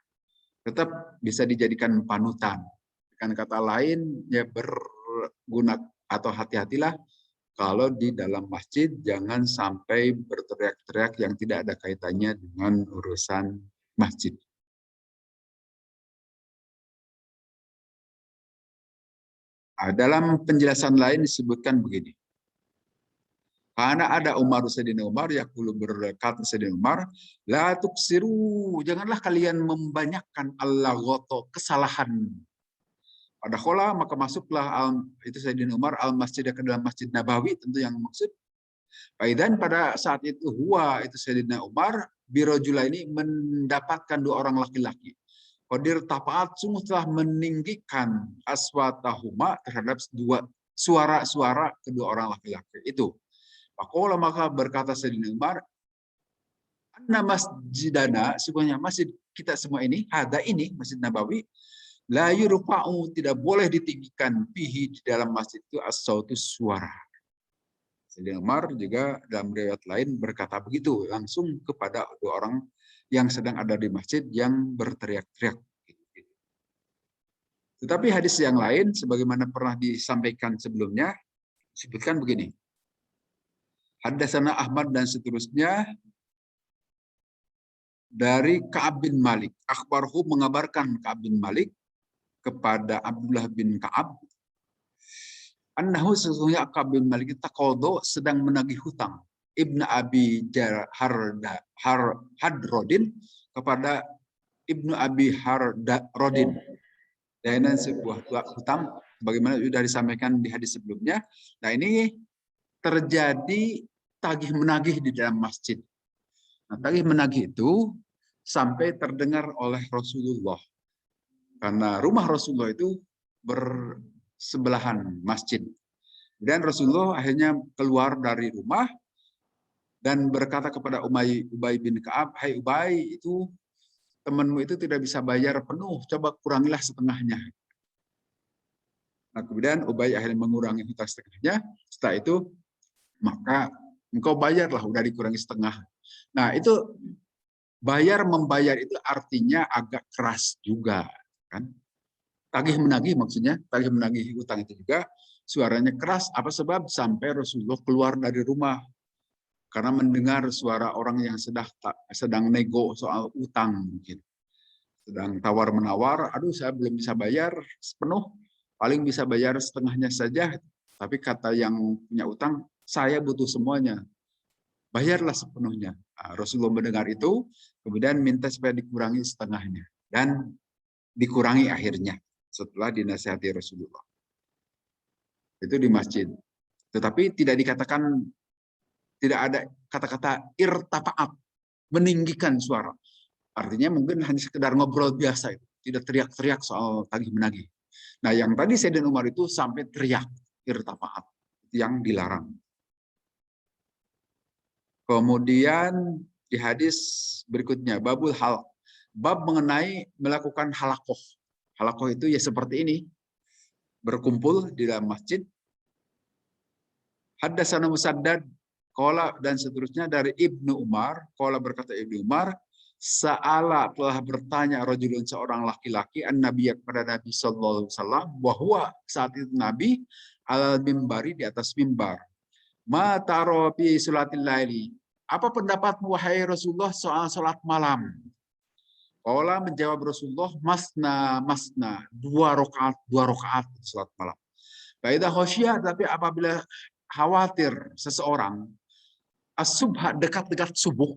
Tetap bisa dijadikan panutan. Dengan kata lain, ya berguna atau hati-hatilah kalau di dalam masjid jangan sampai berteriak-teriak yang tidak ada kaitannya dengan urusan masjid. Dalam penjelasan lain disebutkan begini. Karena ada Sayyidina Umar, yaqulu berkata Sayyidina Umar, la tuksiru, janganlah kalian membanyakkan al-laghato, kesalahan. Pada khola maka masuklah itu Sayyidina Umar al-masjid ke dalam Masjid Nabawi, tentu yang maksud. Faidan pada saat itu itu Sayyidina Umar birojula ini mendapatkan dua orang laki-laki. Qadir tapaat sungguh telah meninggikan aswatahuma terhadap dua suara-suara kedua orang laki-laki itu. Faqala maka berkata Sayyidina Umar, "Anna masjidana, sebenarnya masjid kita semua ini, hada ini Masjid Nabawi, la yurfa'u, tidak boleh ditinggikan fihi, di dalam masjid itu as-sautu, suara." Sayyidina Umar juga dalam riwayat lain berkata begitu langsung kepada dua orang yang sedang ada di masjid yang berteriak-teriak. Tetapi hadis yang lain sebagaimana pernah disampaikan sebelumnya disebutkan begini. Haddatsana Ahmad dan seterusnya dari Ka'ab bin Malik. Akhbarhu mengabarkan Ka'ab bin Malik kepada Abdullah bin Ka'ab. Annahu sesungguhnya Ka'ab bin Malik taqadha sedang menagih hutang Ibnu Abi Hadrodin kepada Ibnu Abi Hadrodin. Dan sebuah hutang bagaimana sudah disampaikan di hadis sebelumnya. Nah, ini terjadi tagih menagih di dalam masjid. Nah, tagih menagih itu sampai terdengar oleh Rasulullah. Karena rumah Rasulullah itu bersebelahan masjid. Dan Rasulullah akhirnya keluar dari rumah dan berkata kepada Ubay bin Ka'ab, "Hai Ubay, itu temanmu itu tidak bisa bayar penuh, coba kurangilah setengahnya." Nah, kemudian Ubay akhirnya mengurangi hutang setengahnya. Setelah itu, maka engkau bayarlah, udah dikurangi setengah. Nah, itu membayar itu artinya agak keras juga, kan? Tagih menagih maksudnya, tagih menagih hutang itu juga suaranya keras. Apa sebab? Sampai Rasulullah keluar dari rumah karena mendengar suara orang yang sedang nego soal utang mungkin. Sedang tawar-menawar, "Aduh, saya belum bisa bayar sepenuh, paling bisa bayar setengahnya saja. Tapi kata yang punya utang, saya butuh semuanya. bayarlah sepenuhnya. Nah, Rasulullah mendengar itu, kemudian minta supaya dikurangi setengahnya. Dan dikurangi akhirnya setelah dinasihati Rasulullah. Itu di masjid. Tetapi tidak dikatakan, tidak ada kata-kata irtafa'at, meninggikan suara. Artinya mungkin hanya sekedar ngobrol biasa itu, tidak teriak-teriak soal tagih-menagih. Nah, yang tadi Sayyidina Umar itu sampai teriak irtafa'at, yang dilarang. Kemudian di hadis berikutnya, babul hal, bab mengenai melakukan halakoh. Halakoh itu ya seperti ini, berkumpul di dalam masjid. Haddatsana Musaddad, qala, dan seterusnya dari Ibnu Umar, qala berkata Ibnu Umar, sa'ala, telah bertanya rajulun, seorang laki-laki, an-nabiy, kepada Nabi sallallahu alaihi wasallam, bahwa saat itu Nabi al mimbari, di atas mimbar. Ma taro fi salatil laili, apa pendapatmu wahai Rasulullah soal salat malam? Qala, menjawab Rasulullah, masna masna, dua rakaat salat malam. Faidah khosyah, tapi apabila khawatir seseorang, as-subha, dekat-dekat subuh,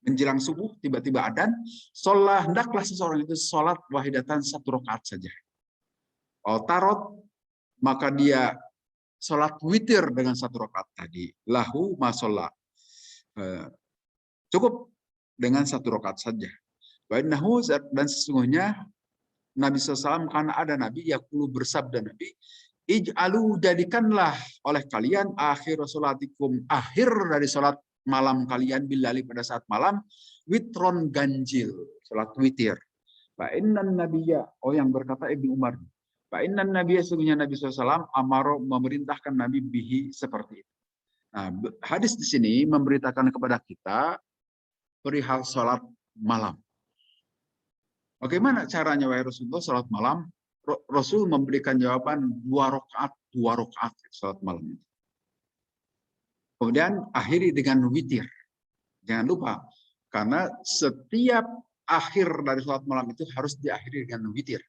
menjelang subuh, tiba-tiba adzan, sholat, hendaklah seseorang itu sholat wahidatan, satu rakaat saja. Tarot, maka dia sholat witir dengan satu rakaat tadi. Lahu masolah, cukup dengan satu rakaat saja. Wa'innahu, dan sesungguhnya Nabi SAW, karena ada Nabi, yaqulu, bersabda Nabi, ij'alu, jadikanlah oleh kalian akhir sholatikum, akhir dari sholat malam kalian, bilali, pada saat malam, witron, ganjil, sholat witir. Fa'innan nabiyya, oh yang berkata Ibnu Umar, fa'innan nabiyya, sesungguhnya Nabi SAW, amaro, memerintahkan Nabi bihi, seperti itu. Nah, hadis di sini memberitakan kepada kita perihal sholat malam. Bagaimana caranya wahai Rasulullah sholat malam? Rasul memberikan jawaban dua rakaat sholat malam. Kemudian akhiri dengan witir. Jangan lupa, karena setiap akhir dari sholat malam itu harus diakhiri dengan witir.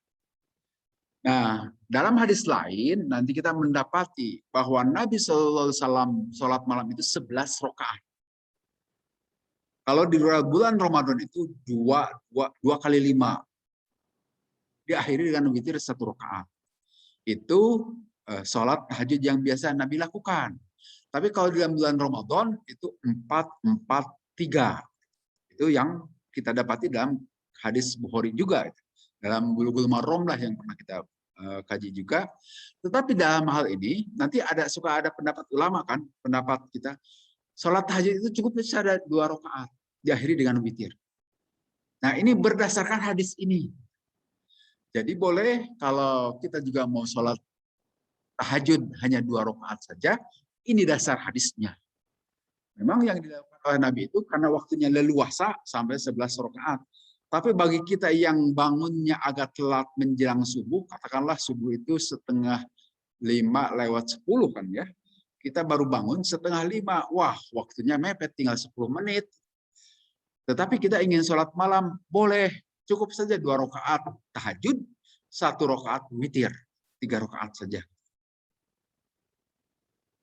Nah, dalam hadis lain nanti kita mendapati bahwa Nabi SAW sholat malam itu 11 rakaat. Kalau di bulan Ramadan itu dua kali 5. Diakhiri dengan witir 1 rakaat. Itu sholat tahajud yang biasa Nabi lakukan. Tapi kalau di dalam bulan Ramadan itu 4-4-3. Itu yang kita dapati dalam hadis Bukhari juga. Dalam Bulughul Maram lah yang pernah kita kaji juga. Tetapi dalam hal ini nanti suka ada pendapat ulama kan, pendapat kita. Sholat tahajud itu cukup bisa ada 2 rakaat. Diakhiri dengan witir. Nah, ini berdasarkan hadis ini. Jadi boleh kalau kita juga mau sholat tahajud hanya 2 rakaat saja, ini dasar hadisnya. Memang yang dilakukan oleh Nabi itu karena waktunya leluasa sampai 11 rakaat. Tapi bagi kita yang bangunnya agak telat menjelang subuh, katakanlah subuh itu 4:45 kan ya. Kita baru bangun 4:30, wah waktunya mepet, tinggal 10 menit. Tetapi kita ingin sholat malam, boleh. Cukup saja 2 rakaat tahajud, 1 rakaat witir, 3 rakaat saja.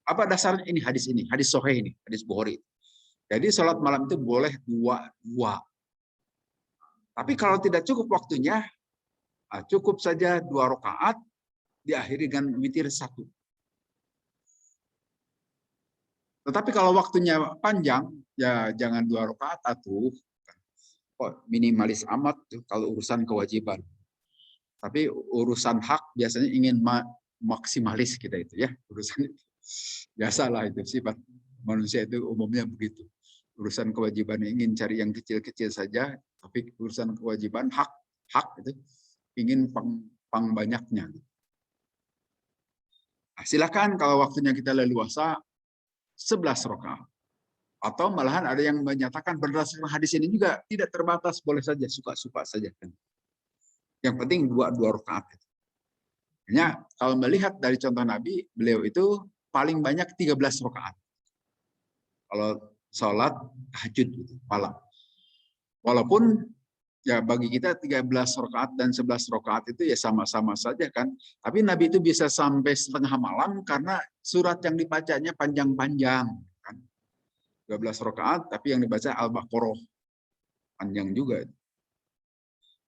Apa dasarnya ini? Hadis sahih ini, hadis Bukhari. Jadi sholat malam itu boleh 2. Tapi kalau tidak cukup waktunya, cukup saja 2 rakaat, diakhiri dengan witir 1. Tetapi kalau waktunya panjang, ya jangan 2 rakaat atuh. Kok minimalis amat tuh kalau urusan kewajiban. Tapi urusan hak biasanya ingin maksimalis kita itu ya. Urusan itu. Biasalah itu sifat manusia itu umumnya begitu. Urusan kewajiban ingin cari yang kecil-kecil saja, tapi urusan kewajiban hak itu ingin pang banyaknya. Nah, silakan kalau waktunya kita leluasa 11 rakaat. Atau malahan ada yang menyatakan berdasarkan hadis ini juga tidak terbatas, boleh saja, suka-suka saja. Yang penting 2 rakaat. Hanya kalau melihat dari contoh Nabi, beliau itu paling banyak 13 rakaat. Kalau sholat tahajud malam. Walaupun ya bagi kita 13 rakaat dan 11 rakaat itu ya sama-sama saja kan. Tapi Nabi itu bisa sampai setengah malam karena surat yang dibacanya panjang-panjang. 12 rakaat, tapi yang dibaca Al-Baqarah. Panjang juga.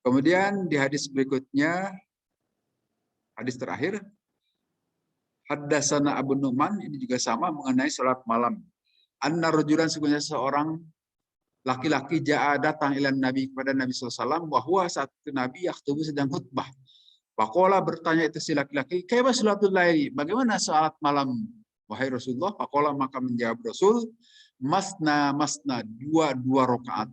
Kemudian di hadis berikutnya, hadis terakhir, Haddatsana Abu Numan, ini juga sama mengenai salat malam. Anna rajulan, sebenarnya seorang laki-laki ja'a datang ilan Nabi kepada Nabi SAW, bahwa saat itu Nabi yaktubu sedang khutbah. Faqala, bertanya itu si laki-laki, kaifa salatul laili, bagaimana salat malam wahai Rasulullah? Faqala, maka menjawab Rasul, masna masna, dua rakaat.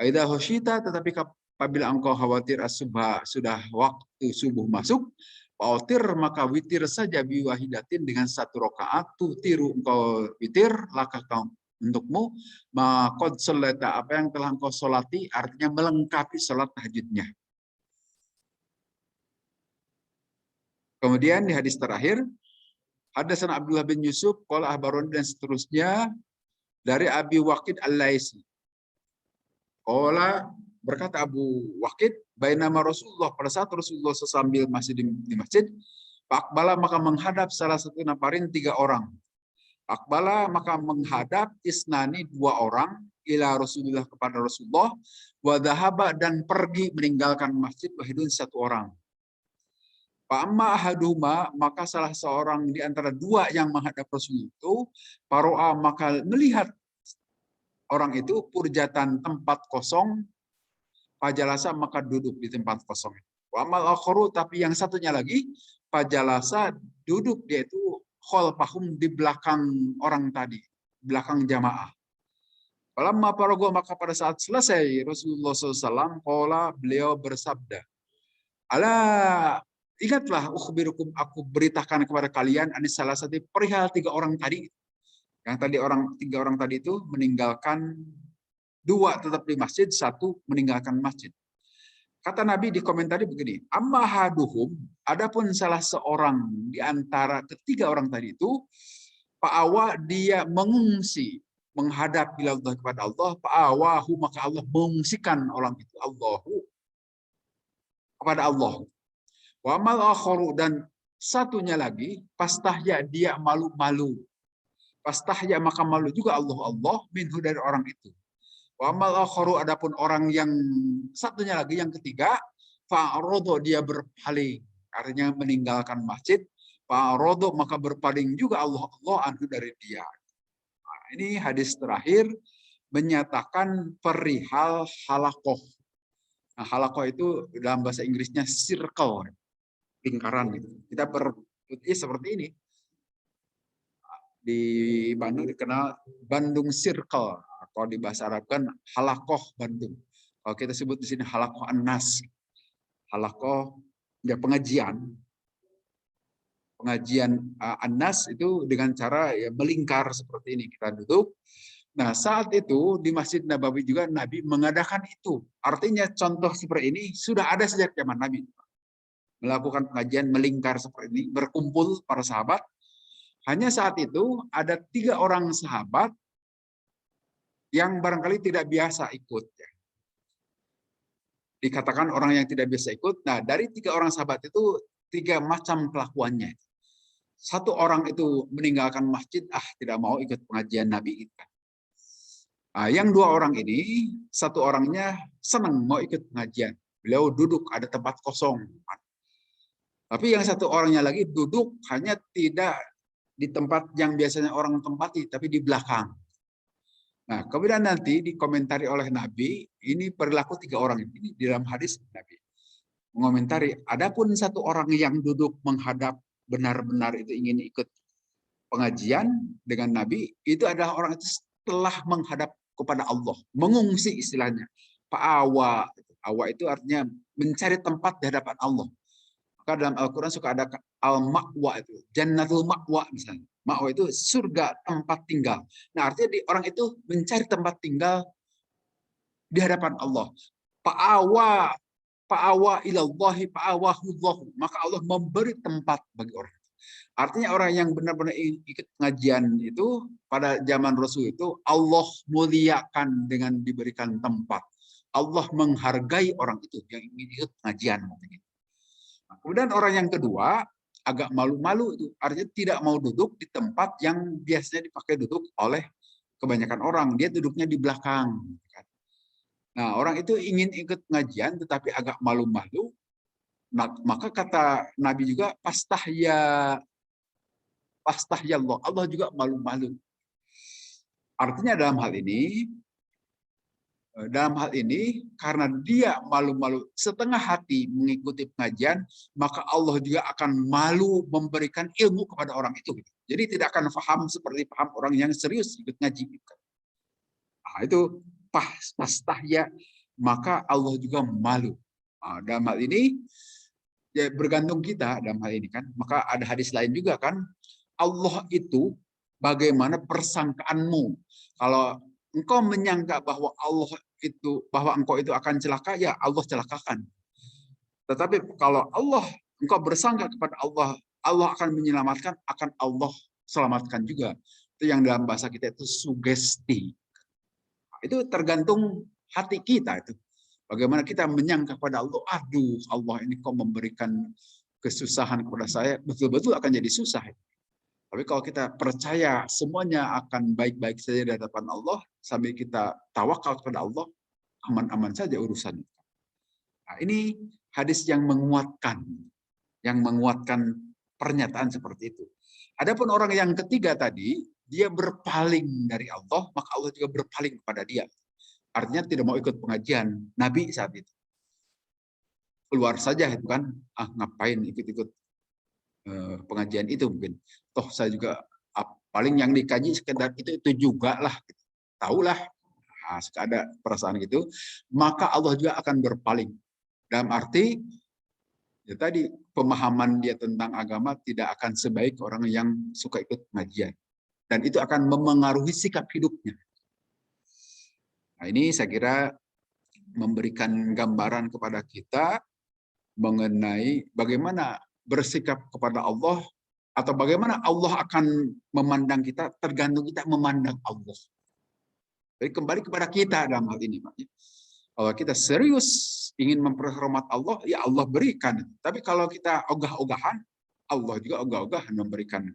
Idza khasyita, tetapi apabila engkau khawatir as-subha, sudah waktu subuh masuk, pautir, maka witir saja biwahidatin, dengan satu rakaat, tutiru, engkau witir laka kaum untukmu, maqad sallata, apa yang telah engkau solati, artinya melengkapi salat tahajudnya. Kemudian di hadis terakhir, Haddatsana Abdullah bin Yusuf, qala ahbarun, dan seterusnya dari Abi Waqid Al-Laisi. Qala, berkata Abu Waqid, bainama Rasulullah, pada saat Rasulullah sambil masih di masjid, Faqbala, maka menghadap salah satu nafarin, 3 orang. Faqbala, maka menghadap isnani, 2 orang, ila Rasulullah, kepada Rasulullah, wa dhahaba, dan pergi meninggalkan masjid, wahidun, 1 orang. Fa'amma ahaduma, maka salah seorang di antara 2 yang menghadap Rasul itu, paro'a, maka melihat orang itu, purjatan, tempat kosong, fajalasa, maka duduk di tempat kosong. Wa'amal akharu, tapi yang satunya lagi, fajalasa, duduk dia itu khalfahum, di belakang orang tadi, belakang jamaah. Falamma faraga, maka pada saat selesai Rasulullah SAW, qala, beliau bersabda, ala, ingatlah, ukhbirukum, aku beritakan kepada kalian, anis salah satu perihal 3 orang tadi. Yang tadi 3 orang tadi itu meninggalkan, 2 tetap di masjid, 1 meninggalkan masjid. Kata Nabi di komentari begini, amma haduhum, adapun salah seorang di antara ketiga orang tadi itu, fa'awa, dia mengungsi, menghadap ila Allah, kepada Allah, fa'awahu, maka Allah mengungsikan orang itu, Allahu, kepada Allah. Wa amal akharu, dan satunya lagi, pastahya, dia malu-malu. Pastahya, maka malu juga Allah minhu, dari orang itu. Wa amal akharu, adapun orang yang satunya lagi, yang ketiga, fa'rodo, dia berpaling, artinya meninggalkan masjid. Fa'rodo, maka berpaling juga Allah anhu, dari dia. Nah, ini hadis terakhir menyatakan perihal halakoh. Nah, halakoh itu dalam bahasa Inggrisnya circle, lingkaran gitu. Kita berputih seperti ini. Di Bandung dikenal Bandung Circle, atau di bahasa Arab kan halakoh Bandung. Kalau kita sebut di sini halakoh An-Nas. Halakoh, ya, pengajian An-Nas itu dengan cara, ya, melingkar seperti ini, kita duduk. Nah, saat itu di Masjid Nabawi juga Nabi mengadakan itu. Artinya contoh seperti ini sudah ada sejak zaman Nabi. Melakukan pengajian melingkar seperti ini, berkumpul para sahabat. Hanya saat itu ada 3 orang sahabat yang barangkali tidak biasa ikut. Dikatakan orang yang tidak biasa ikut. Nah, dari 3 orang sahabat itu 3 macam kelakuannya. 1 orang itu meninggalkan masjid, tidak mau ikut pengajian Nabi itu. Nah, yang 2 orang ini, 1 orangnya senang mau ikut pengajian. Beliau duduk, ada tempat kosong. Tapi yang 1 orangnya lagi duduk, hanya tidak di tempat yang biasanya orang tempati, tapi di belakang. Nah, kemudian nanti dikomentari oleh Nabi, ini perilaku 3 orang ini di dalam hadis Nabi. Mengomentari, adapun 1 orang yang duduk menghadap, benar-benar itu ingin ikut pengajian dengan Nabi, itu adalah orang itu setelah menghadap kepada Allah, mengungsi istilahnya. Fa'awa, awa itu artinya mencari tempat di hadapan Allah. Maka dalam Al-Quran suka ada al-ma'wa, itu jannatul ma'wa misalnya. Ma'wa itu surga, tempat tinggal. Nah, artinya orang itu mencari tempat tinggal di hadapan Allah. Fa'awa ilallahi fa'awahullahu, maka Allah memberi tempat bagi orang. Artinya orang yang benar-benar ikut pengajian itu pada zaman Rasul itu, Allah muliakan dengan diberikan tempat. Allah menghargai orang itu yang ingin ikut pengajian. Kemudian orang yang kedua agak malu-malu, itu artinya tidak mau duduk di tempat yang biasanya dipakai duduk oleh kebanyakan orang, dia duduknya di belakang. Nah, orang itu ingin ikut pengajian tetapi agak malu-malu. Nah, maka kata Nabi juga, pastahya Allah. Allah juga malu-malu. Artinya dalam hal ini karena dia malu-malu setengah hati mengikuti pengajian, maka Allah juga akan malu memberikan ilmu kepada orang itu. Jadi tidak akan paham seperti paham orang yang serius ikut ngaji. Nah, itu pastahya, maka Allah juga malu. Nah, dalam hal ini ya bergantung kita dalam hal ini kan. Maka ada hadis lain juga kan, Allah itu bagaimana persangkaanmu. Kalau engkau menyangka bahwa engkau itu akan celaka, ya Allah celakakan. Tetapi kalau engkau bersangka kepada Allah, Allah akan menyelamatkan, akan Allah selamatkan juga. Itu yang dalam bahasa kita itu sugesti. Itu tergantung hati kita itu. Bagaimana kita menyangka kepada Allah, aduh Allah ini kau memberikan kesusahan kepada saya, betul-betul akan jadi susah. Tapi kalau kita percaya semuanya akan baik-baik saja di hadapan Allah, sambil kita tawakal kepada Allah, aman-aman saja urusannya. Nah, ini hadis yang menguatkan pernyataan seperti itu. Adapun orang yang ketiga tadi, dia berpaling dari Allah, maka Allah juga berpaling kepada dia. Artinya tidak mau ikut pengajian Nabi saat itu. Keluar saja itu kan, ngapain ikut-ikut pengajian itu mungkin. Toh saya juga paling yang dikaji sekedar itu juga lah. Tahulah, ada perasaan gitu. Maka Allah juga akan berpaling. Dalam arti, ya tadi pemahaman dia tentang agama tidak akan sebaik orang yang suka ikut pengajian. Dan itu akan memengaruhi sikap hidupnya. Nah, ini saya kira memberikan gambaran kepada kita mengenai bagaimana bersikap kepada Allah, atau bagaimana Allah akan memandang kita, tergantung kita memandang Allah. Jadi kembali kepada kita dalam hal ini. Kalau kita serius ingin memperhormat Allah, ya Allah berikan. Tapi kalau kita ogah-ogahan, Allah juga ogah-ogahan memberikan.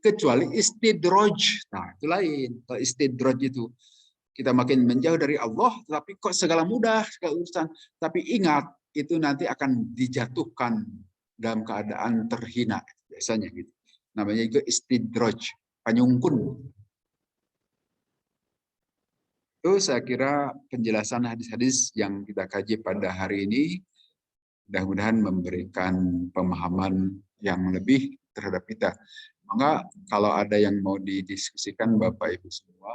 Kecuali istidraj. Nah, itu lain. Kalau istidraj itu, kita makin menjauh dari Allah, tapi kok segala mudah, segala urusan. Tapi ingat, itu nanti akan dijatuhkan dalam keadaan terhina. Biasanya gitu. Namanya juga istidraj, panyungkun. Itu saya kira penjelasan hadis-hadis yang kita kaji pada hari ini mudah-mudahan memberikan pemahaman yang lebih terhadap kita. Maka kalau ada yang mau didiskusikan Bapak Ibu semua,